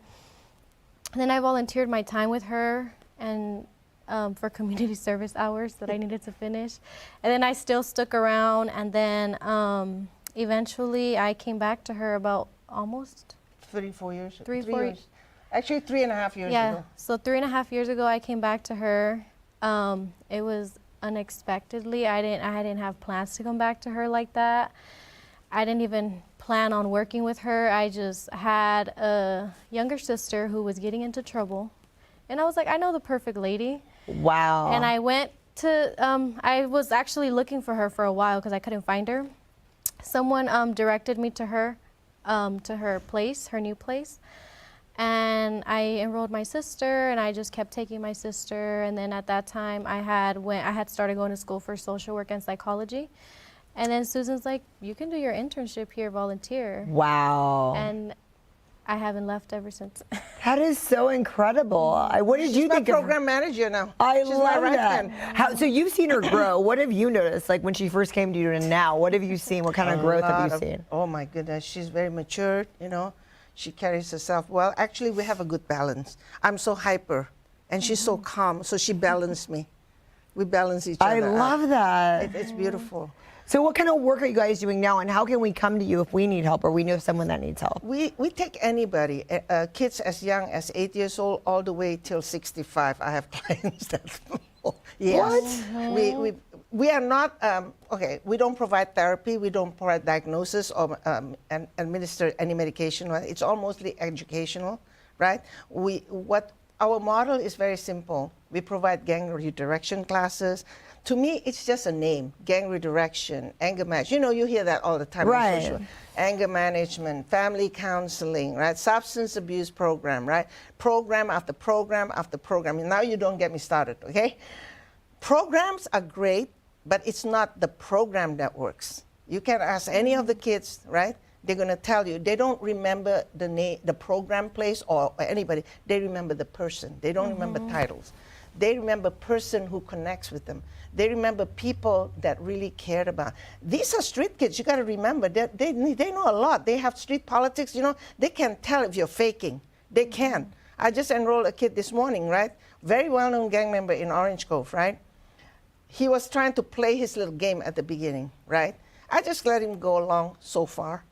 And then I volunteered my time with her and for community service hours that I needed to finish. And then I still stuck around, and then eventually I came back to her about almost
34 years.
3 years.
Actually, 3.5 years ago.
Yeah, so 3.5 years ago I came back to her. It was unexpectedly. I didn't have plans to come back to her like that. I didn't even plan on working with her. I just had a younger sister who was getting into trouble, and I was like, I know the perfect lady.
Wow.
And I went to, I was actually looking for her for a while because I couldn't find her. Someone directed me to her place, her new place. And I enrolled my sister, and I just kept taking my sister. And then at that time, I had started going to school for social work and psychology. And then Susan's like, you can do your internship here, volunteer.
Wow.
And I haven't left ever since.
That is so incredible. What did you think
She's my program manager now.
She's
my
love
right
that.
hand.
So you've seen her grow. What have you noticed, like when she first came to you and now? What have you seen? What kind of growth have you seen?
Oh my goodness, she's very mature, you know. She carries herself well. Actually, we have a good balance. I'm so hyper, and she's so calm, so she balanced me. We balance each other
I love that.
It's beautiful.
So what kind of work are you guys doing now, and how can we come to you if we need help or we know someone that needs help?
We take anybody, kids as young as 8 years old all the way till 65. I have clients that, yes. What? We are not, okay, we don't provide therapy, we don't provide diagnosis or and administer any medication. Right? It's all mostly educational, right? Our model is very simple. We provide gang redirection classes. To me, it's just a name, gang redirection, anger management. You know, you hear that all the time.
Right.
On social. Anger management, family counseling, right? Substance abuse program, right? Program after program after program. And now you don't get me started, okay? Programs are great, but it's not the program that works. You can ask any of the kids, right? They're going to tell you. They don't remember the name, the program place or anybody. They remember the person. They don't remember titles. They remember person who connects with them. They remember people that really cared about. These are street kids. You got to remember that they know a lot. They have street politics. You know, they can tell if you're faking. They can. I just enrolled a kid this morning, right? Very well-known gang member in Orange Cove, right? He was trying to play his little game at the beginning, right? I just let him go along so far.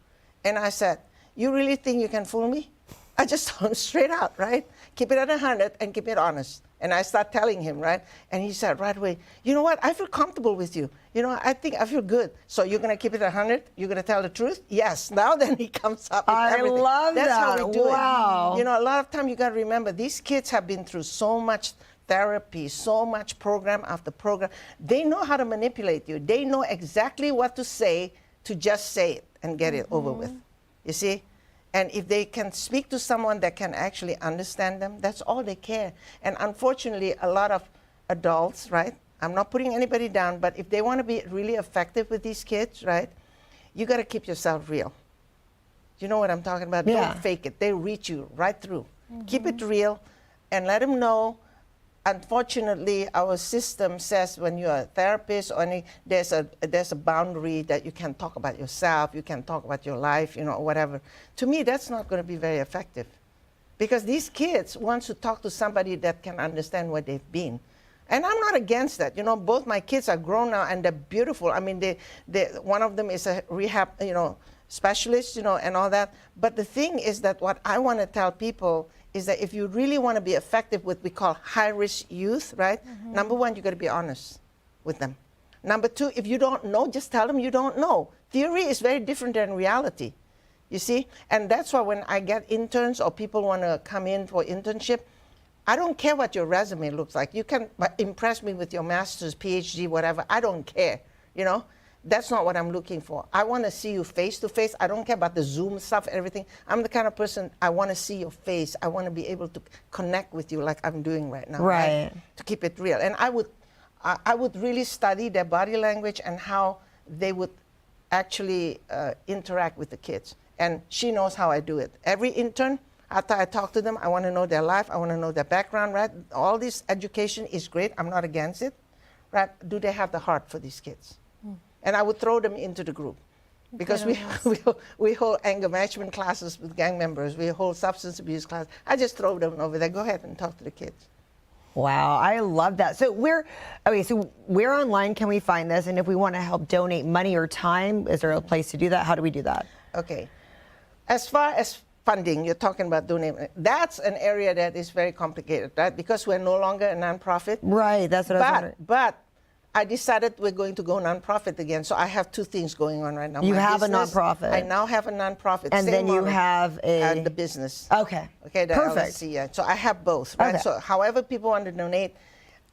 And I said, you really think you can fool me? I just told him straight out, right? Keep it at 100 and keep it honest. And I start telling him, right? And he said right away, you know what? I feel comfortable with you. You know, I think I feel good. So you're going to keep it at 100? You're going to tell the truth? Yes. Now then he comes up with everything.
I love that.
That's how we do
it.
You know, a lot of time you got to remember, these kids have been through so much therapy, so much program after program. They know how to manipulate you. They know exactly what to say to just say it and get it over with. You see? And if they can speak to someone that can actually understand them, that's all they care. And unfortunately, a lot of adults, right? I'm not putting anybody down, but if they want to be really effective with these kids, right? You got to keep yourself real. You know what I'm talking about?
Yeah.
Don't fake it. They reach you right through. Keep it real and let them know. Unfortunately, our system says when you're a therapist or there's a boundary that you can talk about yourself, you can talk about your life, you know, whatever. To me, that's not going to be very effective, because these kids want to talk to somebody that can understand what they've been. And I'm not against that. You know, both my kids are grown now and they're beautiful. I mean, one of them is a rehab, you know, specialist, you know, and all that. But the thing is that what I want to tell people is that if you really want to be effective with what we call high-risk youth, right? Number one, you got to be honest with them. Number two, if you don't know, just tell them you don't know. Theory is very different than reality, you see? And that's why when I get interns or people want to come in for internship, I don't care what your resume looks like. You can impress me with your master's, PhD, whatever. I don't care, you know? That's not what I'm looking for. I want to see you face to face. I don't care about the Zoom stuff, everything. I'm the kind of person, I want to see your face. I want to be able to connect with you like I'm doing right now.
Right.
To keep it real. And I would really study their body language and how they would actually interact with the kids. And she knows how I do it. Every intern, after I talk to them, I want to know their life. I want to know their background, right? All this education is great. I'm not against it, right? Do they have the heart for these kids? And I would throw them into the group, because we hold anger management classes with gang members. We hold substance abuse classes. I just throw them over there. Go ahead and talk to the kids.
Wow, I love that. So where online can we find this? And if we want to help donate money or time, is there a place to do that? How do we do that?
Okay. As far as funding, you're talking about donating. That's an area that is very complicated, right? Because we're no longer a nonprofit.
Right, that's what I was wondering.
But I decided we're going to go nonprofit again. So I have two things going on right now.
You
My
have
business,
a nonprofit.
I now have a nonprofit.
And then you have
the business.
Okay.
Okay, the
Perfect.
LLC. Yeah. So I have both, right?
Okay.
So however people want to donate,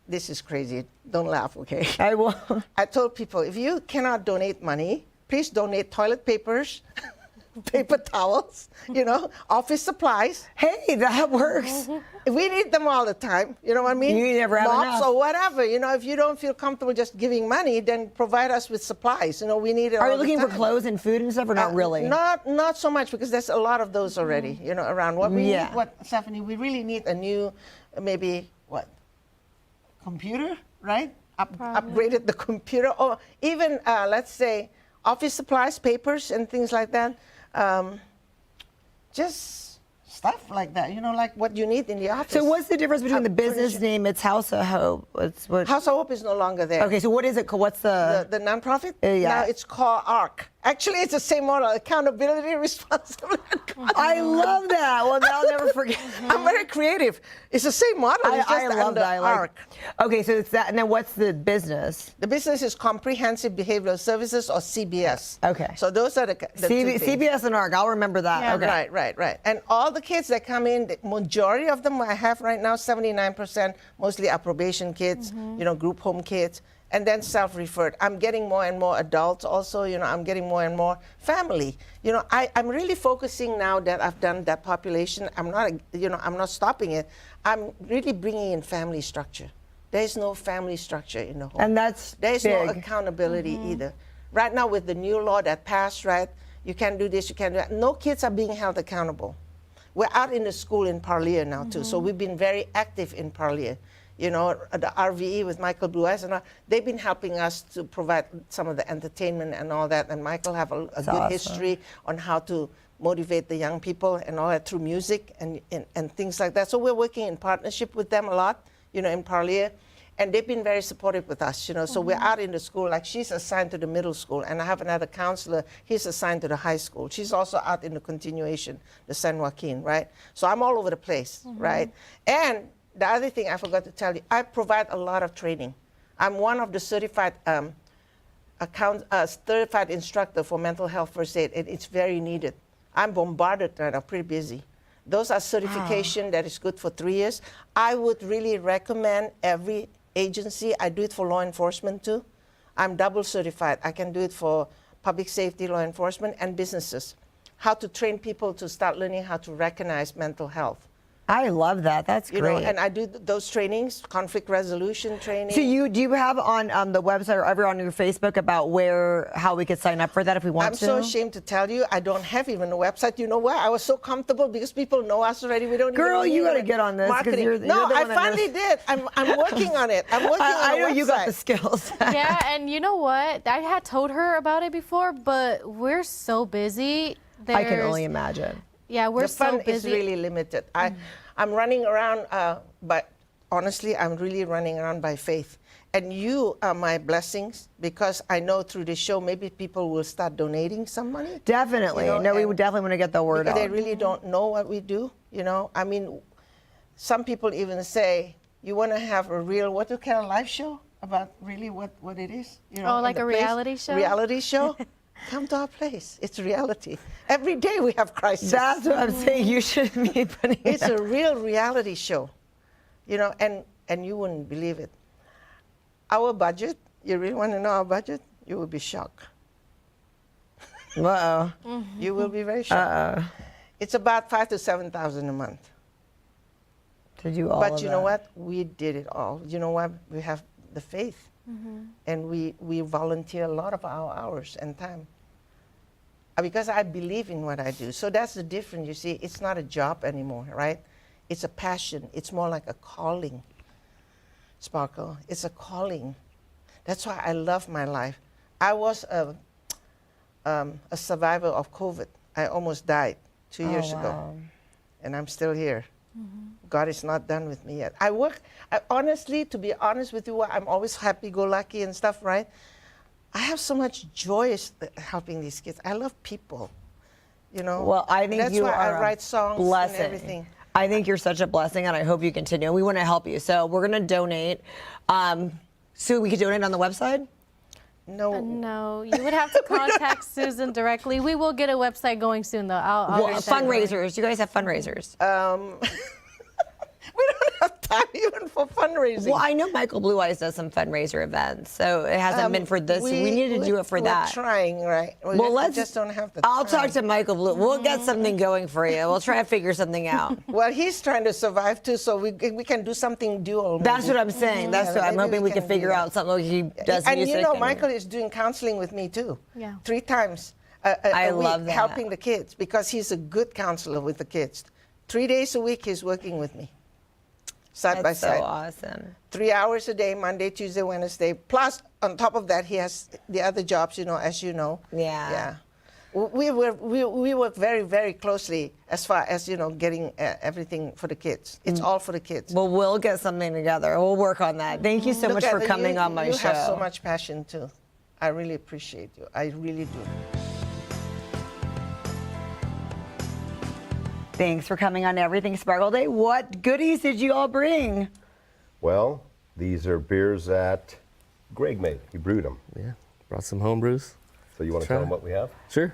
this is crazy. Don't laugh, okay?
I will.
I told people, if you cannot donate money, please donate toilet papers, paper towels, you know, office supplies.
Hey, that works.
We need them all the time. You know what I mean?
You never have
Mops
enough.
or whatever. You know, if you don't feel comfortable just giving money, then provide us with supplies. You know, we need it all
Are you
the
looking for
time.
clothes and food and stuff, or not really?
Not so much, because there's a lot of those already, you know, around. What we need, Stephanie, we really need a new, maybe, computer, right? Upgraded the computer, or even, let's say, office supplies, papers, and things like that. Just stuff like that, like what you need in the office.
So what's the difference between the business name? It's House of Hope.
House of Hope is no longer there.
Okay, so what is it called? What's the
nonprofit?
Yeah.
Now it's called ARC. Actually, it's the same model: accountability, responsibility.
I love that. Well, I'll never forget.
I'm very creative. It's the same model. It's just
I love that. I like.
ARC.
Okay, so it's that. And then what's the business?
The business is Comprehensive Behavioral Services, or CBS.
Okay.
So those are the two things.
CBS and ARC. I'll remember that.
Yeah.
Okay.
Right. And all the kids that come in, the majority of them I have right now, 79%, mostly approbation kids, group home kids, and then self-referred. I'm getting more and more adults also, I'm getting more and more family. I'm really focusing now that I've done that population. I'm not stopping it. I'm really bringing in family structure. There's no family structure in the home.
And there's
no accountability either. Right now with the new law that passed, right, you can't do this, you can't do that. No kids are being held accountable. We're out in the school in Parlier now too, so we've been very active in Parlier. The RVE with Michael Blue Eyes, and they've been helping us to provide some of the entertainment and all that. And Michael have a good history on how to motivate the young people and all that through music and things like that. So we're working in partnership with them a lot, in Parlier. And they've been very supportive with us, So we're out in the school, like she's assigned to the middle school, and I have another counselor, he's assigned to the high school. She's also out in the continuation, the San Joaquin, right? So I'm all over the place, right? And the other thing I forgot to tell you, I provide a lot of training. I'm one of the certified certified instructor for mental health first aid, and it's very needed. I'm bombarded right now, pretty busy. Those are certification that is good for 3 years. I would really recommend every agency. I do it for law enforcement too. I'm double certified. I can do it for public safety, law enforcement, and businesses. How to train people to start learning how to recognize mental health.
I love that. That's great.
And I do those trainings, conflict resolution training.
So do you have on the website or ever on your Facebook about how we could sign up for that if we want to?
I'm so ashamed to tell you, I don't have even a website. You know why? I was so comfortable because people know us already. We don't
Girl,
even
you got to get on this.
Marketing.
You're
No,
the
I
one that
finally
knows.
did. I'm working on it. I'm working on
I know
a
you got
website.
the skills.
Yeah, and you know what? I had told her about it before, but we're so busy.
I can only imagine.
Yeah, we're
The fun
so busy.
is really limited. I'm running around, but honestly, I'm really running around by faith. And you are my blessings because I know through this show, maybe people will start donating some money.
Definitely. We would definitely want to get the word out.
They really don't know what we do, I mean, some people even say, you want to have a real, what do you call a live show about really what it is?
Like a reality show?
Reality show? Come to our place. It's reality. Every day we have crisis.
That's what I'm saying. You shouldn't be putting it
It's a real reality show, and you wouldn't believe it. Our budget, you really want to know our budget? You will be shocked.
Uh-oh.
You will be very shocked.
Uh-oh.
It's about $5,000 to $7,000 a month.
To do all
But
of
you
that.
know what? We did it all. You know what? We have the faith. And we volunteer a lot of our hours and time because I believe in what I do. So that's the difference, you see. It's not a job anymore, right? It's a passion. It's more like a calling, Sparkle. It's a calling. That's why I love my life. I was a survivor of COVID. I almost died 2 years ago, and I'm still here. God is not done with me yet. Honestly, to be honest with you, I'm always happy-go-lucky and stuff, right? I have so much joy helping these kids. I love people,
Well, I think
that's
you
why
are
I write songs
blessing.
and everything.
I think you're such a blessing, and I hope you continue. We want to help you, so we're going to donate. Sue, we could donate on the website?
No, you would have to contact Susan directly. We will get a website going soon, though. I'll get that going.
Fundraisers. You guys have fundraisers?
We don't have time even for fundraising.
Well, I know Michael Blue Eyes does some fundraiser events, so it hasn't been for this. We needed to do it for that.
We're trying, right?
We
just don't have the
I'll
time.
talk to Michael Blue. We'll get something going for you. We'll try to figure something out.
Well, he's trying to survive too, so we can do something dual.
That's what I'm saying. That's what I'm
maybe
hoping we can
do
figure
that.
out something he does.
And Michael is doing counseling with me too.
Yeah.
3 times
I
a week,
love that.
helping the kids because he's a good counselor with the kids. 3 days a week he's working with me. Side by side.
So awesome.
3 hours a day, Monday, Tuesday, Wednesday. Plus, on top of that, he has the other jobs, as you know.
Yeah.
we work very, very closely as far as, getting everything for the kids. It's all for the kids.
Well, we'll get something together. We'll work on that. Thank you so much for coming on my show.
You have so much passion, too. I really appreciate you. I really do.
Thanks for coming on Everything Sparkle Day. What goodies did you all bring?
Well, these are beers that Greg made. He brewed them.
Yeah, brought some home brews.
So you want to tell them what we have?
Sure.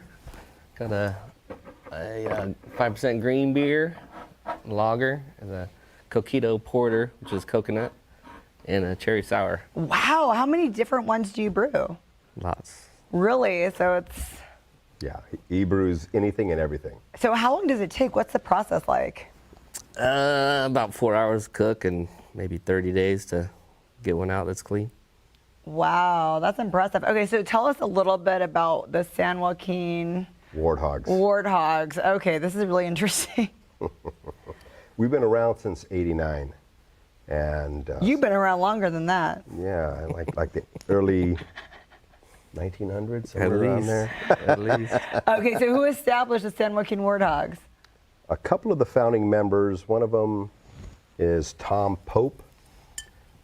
Got a 5% green beer, lager, and a Coquito Porter, which is coconut, and a cherry sour.
Wow, how many different ones do you brew?
Lots.
Really? So it's...
Yeah, he brews anything and everything.
So how long does it take? What's the process like?
About 4 hours to cook and maybe 30 days to get one out that's clean.
Wow, that's impressive. Okay, so tell us a little bit about the San Joaquin
Warthogs.
Warthogs. Okay, this is really interesting.
We've been around since '89, and
you've been around longer than that.
Yeah, like the early 1900s, somewhere around there.
At least.
Okay, so who established the San Joaquin Warthogs?
A couple of the founding members. One of them is Tom Pope,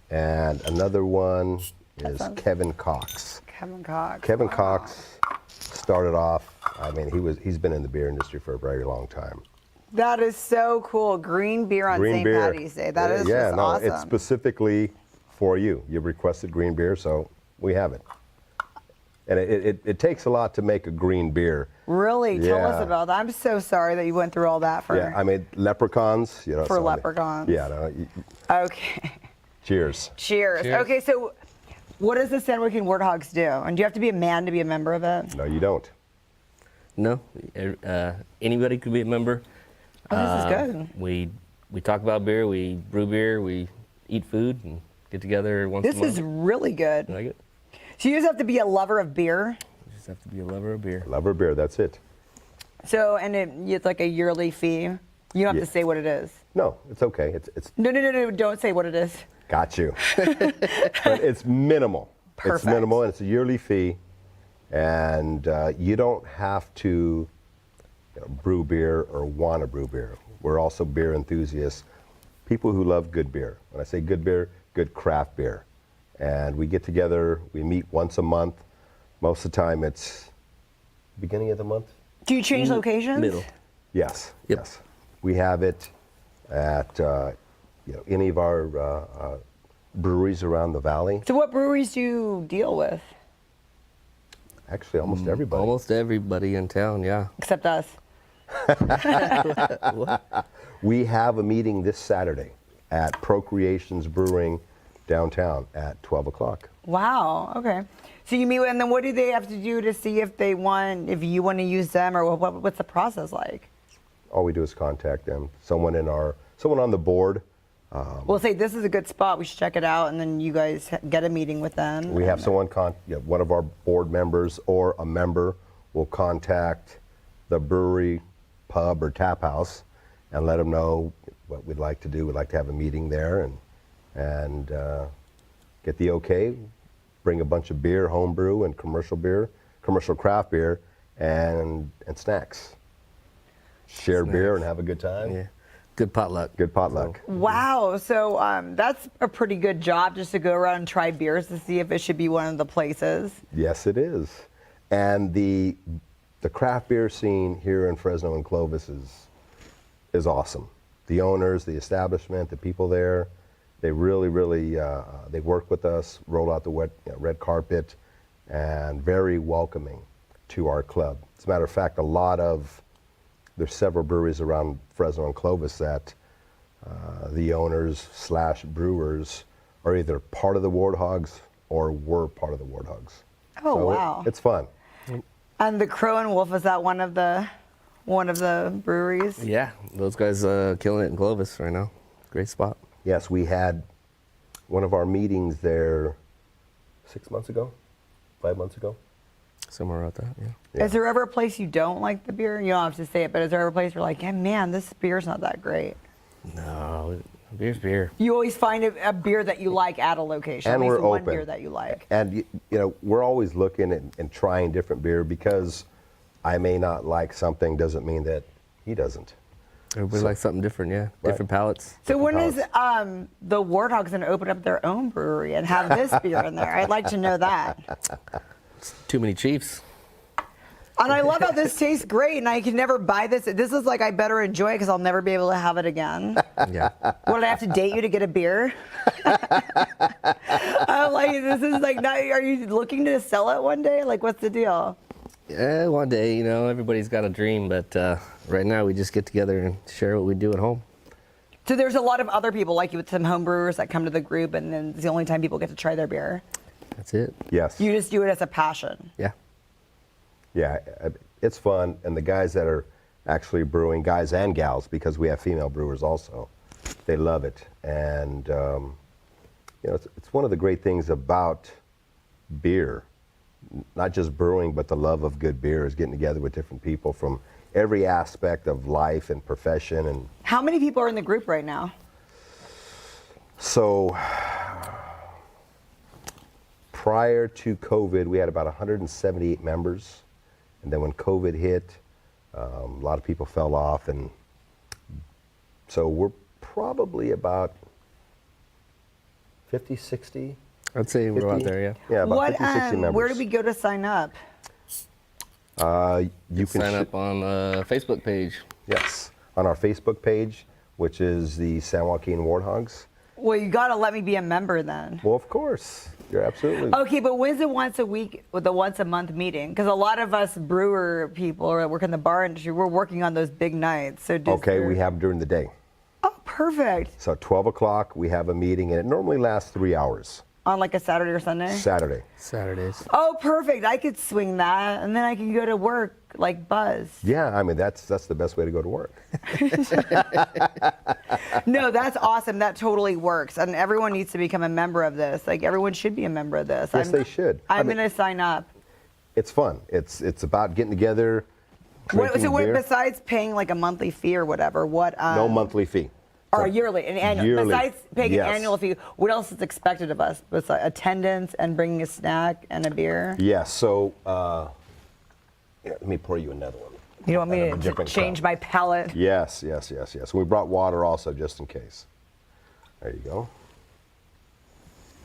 and another one is Kevin Cox.
Kevin Cox.
Kevin Cox started off. I mean, he's been in the beer industry for a very long time.
That is so cool. Green beer on St. Patty's Day. That is just awesome.
It's specifically for you. You requested green beer, so we have it. And it takes a lot to make a green beer.
Really? Tell us about that. I'm so sorry that you went through all that for...
Yeah, I made leprechauns.
For leprechauns.
Yeah. No,
okay.
Cheers.
Cheers. Okay, so what does the San Joaquin Warthogs do? And do you have to be a man to be a member of it?
No, you don't.
No, anybody could be a member.
Oh, this is good.
We talk about beer, we brew beer, we eat food, and get together once a month.
This is really good.
You like it?
So you just have to be a lover of beer?
You just have to be a lover of beer.
Lover of beer, that's it.
So, and it's like a yearly fee? You don't have to say what it is?
No, it's okay. It's
No, don't say what it is.
Got you. But it's minimal.
Perfect.
It's minimal, and it's a yearly fee. And you don't have to brew beer or want to brew beer. We're also beer enthusiasts, people who love good beer. When I say good beer, good craft beer. And we get together, we meet once a month. Most of the time it's beginning of the month.
Do you change locations?
Middle.
Yes,
Yep.
yes. We have it at any of our breweries around the valley.
So what breweries do you deal with?
Actually, almost everybody.
Almost everybody in town, yeah.
Except us.
We have a meeting this Saturday at Procreations Brewing downtown at 12 o'clock.
Wow, okay. So you meet, and then what do they have to do to see if you want to use them, or what's the process like?
All we do is contact them. Someone on the board.
We'll say this is a good spot, we should check it out, and then you guys get a meeting with them.
We have someone, one of our board members or a member will contact the brewery, pub, or tap house and let them know what we'd like to do. We'd like to have a meeting there and get the okay, bring a bunch of beer, home brew and commercial craft beer, and snacks. Share beer and have a good time.
Yeah. Good potluck.
Good potluck.
Wow, so that's a pretty good job, just to go around and try beers to see if it should be one of the places.
Yes, it is. And the craft beer scene here in Fresno and Clovis is awesome. The owners, the establishment, the people there, they really, they work with us, roll out the red carpet, and very welcoming to our club. As a matter of fact, there's several breweries around Fresno and Clovis that the owners / brewers are either part of the Warthogs or were part of the Warthogs.
Oh,
so
wow.
It's fun.
And the Crow and Wolf, is that one of the breweries?
Yeah, those guys killing it in Clovis right now. Great spot.
Yes, we had one of our meetings there 6 months ago, 5 months ago.
Somewhere around that, yeah.
Yeah.
Is there ever a place you don't like the beer? You don't have to say it, but is there ever a place you're like, yeah, man, this beer's not that great?
No, beer's beer.
You always find a beer that you like at a location.
And
at least
we're
one
open.
beer that you like.
And we're always looking and trying different beer because I may not like something doesn't mean that he doesn't.
Everybody likes something different, yeah. Right. Different palates.
So when is the Warthogs going to open up their own brewery and have this beer in there? I'd like to know that.
Too many Chiefs.
And I love how this tastes great, and I can never buy this. This is like I better enjoy it because I'll never be able to have it again.
Yeah.
Would I have to date you to get a beer? I'm like, this is like, not, are you looking to sell it one day? Like, what's the deal?
Yeah, one day, you know, everybody's got a dream, but right now we just get together and share what we do at home.
So there's a lot of other people like you with some home brewers that come to the group, and then it's the only time people get to try their beer.
That's it.
Yes.
You just do it as a passion.
Yeah.
Yeah, it's fun, and the guys that are actually brewing, guys and gals, because we have female brewers also, they love it. And you know, it's one of the great things about beer, not just brewing, but the love of good beer is getting together with different people from every aspect of life and profession. And
how many people are in the group right now?
So prior to COVID, we had about 178 members. And then when COVID hit, a lot of people fell off. And so we're probably about 50, 60.
I'd say 50? We're out there, yeah.
Yeah, about 50, 60 members.
Where do we go to sign up?
You can
sign up on the Facebook page.
Yes, on our Facebook page, which is the San Joaquin Warthogs.
Well, you got to let me be a member then.
Well, of course. You're absolutely.
Okay, but when's the once a week with the once a month meeting? Because a lot of us brewer people or work in the bar industry, we're working on those big nights. So
okay, we have during the day.
Oh, perfect.
So 12 o'clock, we have a meeting, and it normally lasts 3 hours.
On like a Saturday or Sunday?
Saturdays.
Oh, perfect. I could swing that, and then I can go to work like buzz.
Yeah, I mean, that's the best way to go to work.
No, that's awesome. That totally works. And everyone needs to become a member of this. Like, everyone should be a member of this.
Yes, they should.
I'm going to sign up.
It's fun. It's about getting together, drinking beer.
Besides paying like a monthly fee or whatever, what?
No monthly fee.
Or yearly, an annual.
Yearly.
Besides paying an annual fee, what else is expected of us? Besides attendance and bringing a snack and a beer?
Yes. So let me pour you another one.
You want me to change my palate?
Yes. We brought water also, just in case. There you go.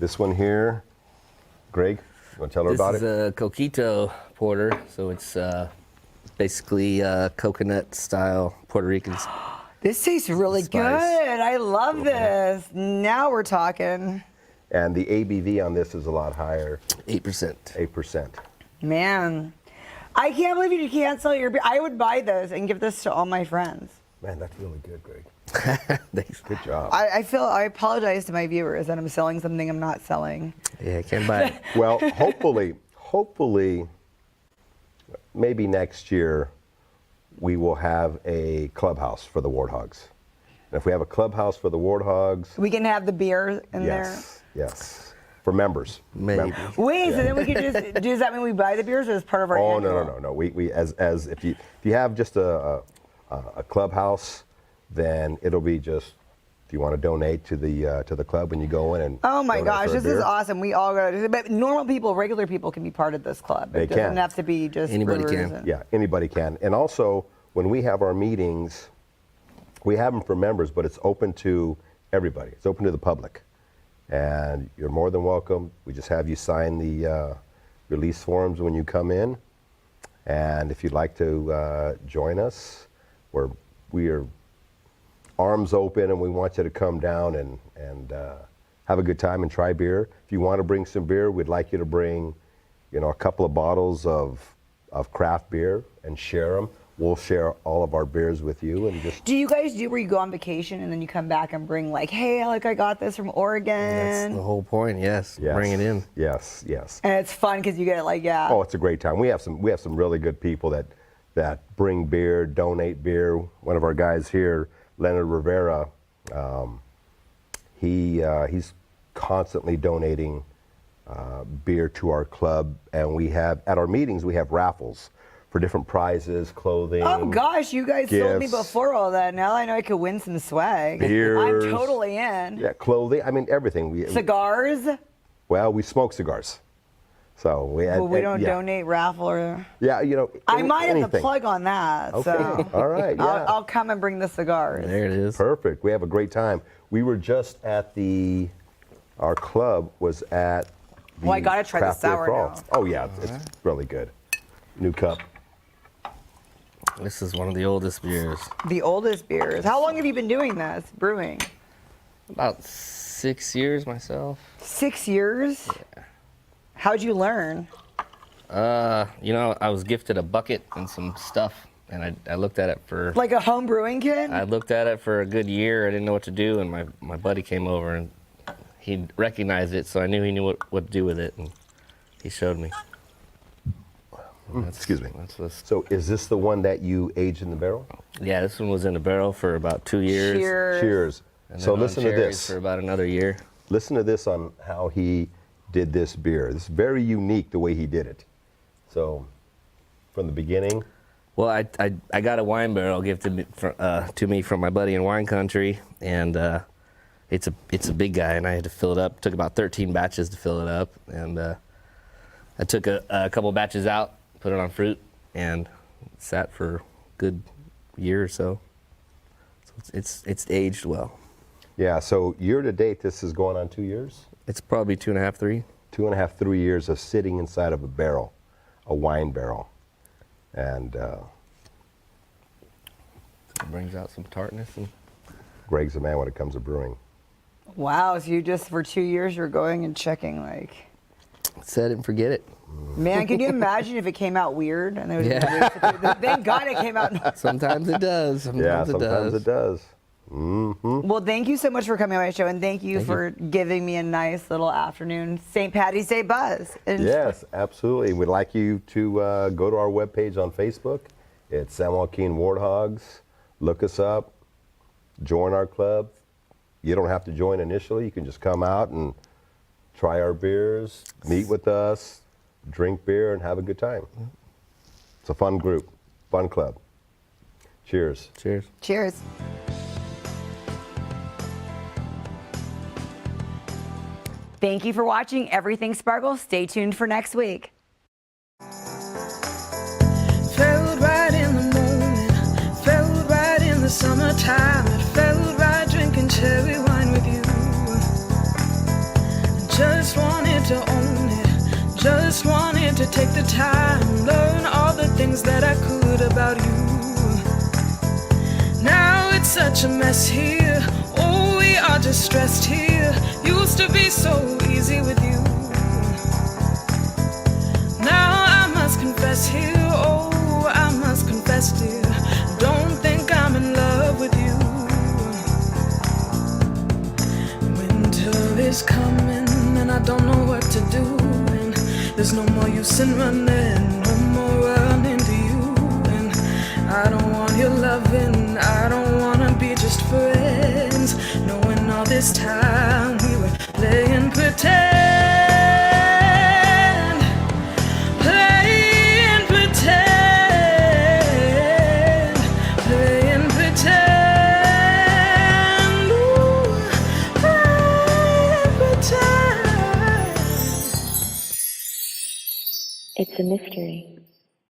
This one here, Greg, you want to tell her about it?
This is a Coquito Porter, so it's basically coconut-style Puerto Ricans.
This tastes really good. I love this. Now we're talking.
And the ABV on this is a lot higher.
8%.
8%.
Man, I can't believe you can't sell your beer. I would buy this and give this to all my friends.
Man, that's really good, Greg.
Thanks.
Good job.
I apologize to my viewers that I'm selling something I'm not selling.
Yeah, I can't buy it.
Well, hopefully, maybe next year, we will have a clubhouse for the Warthogs. And if we have a clubhouse for the Warthogs,
we can have the beer in there?
Yes. For members.
Maybe.
Wait, so then we can just, does that mean we buy the beers or as part of our annual?
No. We as if you have just a clubhouse, then it'll be just, if you want to donate to the club when you go in and
oh my gosh, this is awesome. We all go to, but normal people, regular people can be part of this club.
They
it doesn't have to be just
anybody
brewers.
can.
Yeah, anybody can. And also, when we have our meetings, we have them for members, but it's open to everybody. It's open to the public. And you're more than welcome. We just have you sign the release forms when you come in. And if you'd like to join us, we are arms open, and we want you to come down and have a good time and try beer. If you want to bring some beer, we'd like you to bring, a couple of bottles of craft beer and share them. We'll share all of our beers with you and just.
Do you guys do where you go on vacation and then you come back and bring like, hey, I got this from Oregon?
That's the whole point. Yes. Bring it in.
Yes.
And it's fun because you get it
Oh, it's a great time. We have some really good people that bring beer, donate beer. One of our guys here, Leonard Rivera, he's constantly donating beer to our club, and we have at our meetings we have raffles for different prizes, clothing.
Oh gosh, you guys
gifts.
sold me before all that. Now I know I could win some swag.
Beers.
I'm totally in.
Yeah, clothing. I mean everything.
Cigars.
Well, we smoke cigars, So we had.
Well, we don't donate, raffle, or.
Yeah, you know.
I might have
anything.
to plug on that.
Okay.
So.
All right. Yeah.
I'll come and bring the cigars.
There it is.
Perfect. We have a great time. We were just at our club was at the
Well, I gotta try the
Craft Beer
sour
Crawl.
now.
Oh yeah, it's really good. New cup.
This is one of the oldest beers.
The oldest beers. How long have you been doing this, brewing?
About 6 years myself.
6 years? Yeah. How'd you learn?
You know, I was gifted a bucket and some stuff, and I looked at it for...
Like a home brewing kit?
I looked at it for a good year. I didn't know what to do, and my buddy came over, and he recognized it, so I knew he knew what to do with it, and he showed me.
Excuse me. So is this the one that you aged in the barrel?
Yeah, this one was in the barrel for about 2 years.
Cheers.
Cheers.
And
So
then on
listen to
cherries
this.
for about another year.
Listen to this on how he did this beer. It's very unique the way he did it. So from the beginning.
Well, I got a wine barrel gifted to me from my buddy in wine country, and it's a big guy, and I had to fill it up. It took about 13 batches to fill it up, and I took a couple batches out, put it on fruit, and it sat for a good year or so. So it's aged well.
Yeah, so year to date, this is going on 2 years?
It's probably 2.5, 3.
2.5, 3 years of sitting inside of a barrel, a wine barrel. And
It brings out some tartness. And
Greg's a man when it comes to brewing.
Wow, so you just, for 2 years, you're going and checking, like...
set it and forget it.
Man, can you imagine if it came out weird? And there was
Yeah.
Thank God it came out.
Sometimes it does. Sometimes
it does. Mm-hmm.
Well, thank you so much for coming on my show, and thank you for giving me a nice little afternoon St. Paddy's Day buzz. And
Yes, absolutely. We'd like you to go to our webpage on Facebook. It's San Joaquin Warthogs. Look us up. Join our club. You don't have to join initially. You can just come out and try our beers, meet with us, drink beer, and have a good time. It's a fun group, fun club. Cheers.
Cheers.
Cheers. Thank you for watching Everything Sparkle. Stay tuned for next week.
Felt right in the moment, felt right in the summertime. It felt right drinking cherry wine with you. Just wanted to own it, just wanted to take the time, learn all the things that I could about you. Now it's such a mess here, oh, we are just stressed here. Used to be so easy with you. Now I must confess here, oh, I must confess, dear, don't think I'm in love with you. Winter is coming and I don't know what to do, and there's no more use in running, no more running to you. And I don't want your loving, I don't wanna be just friends, knowing all this time we were playing pretend, playing pretend, playing pretend, ooh, playing pretend.
It's a mystery.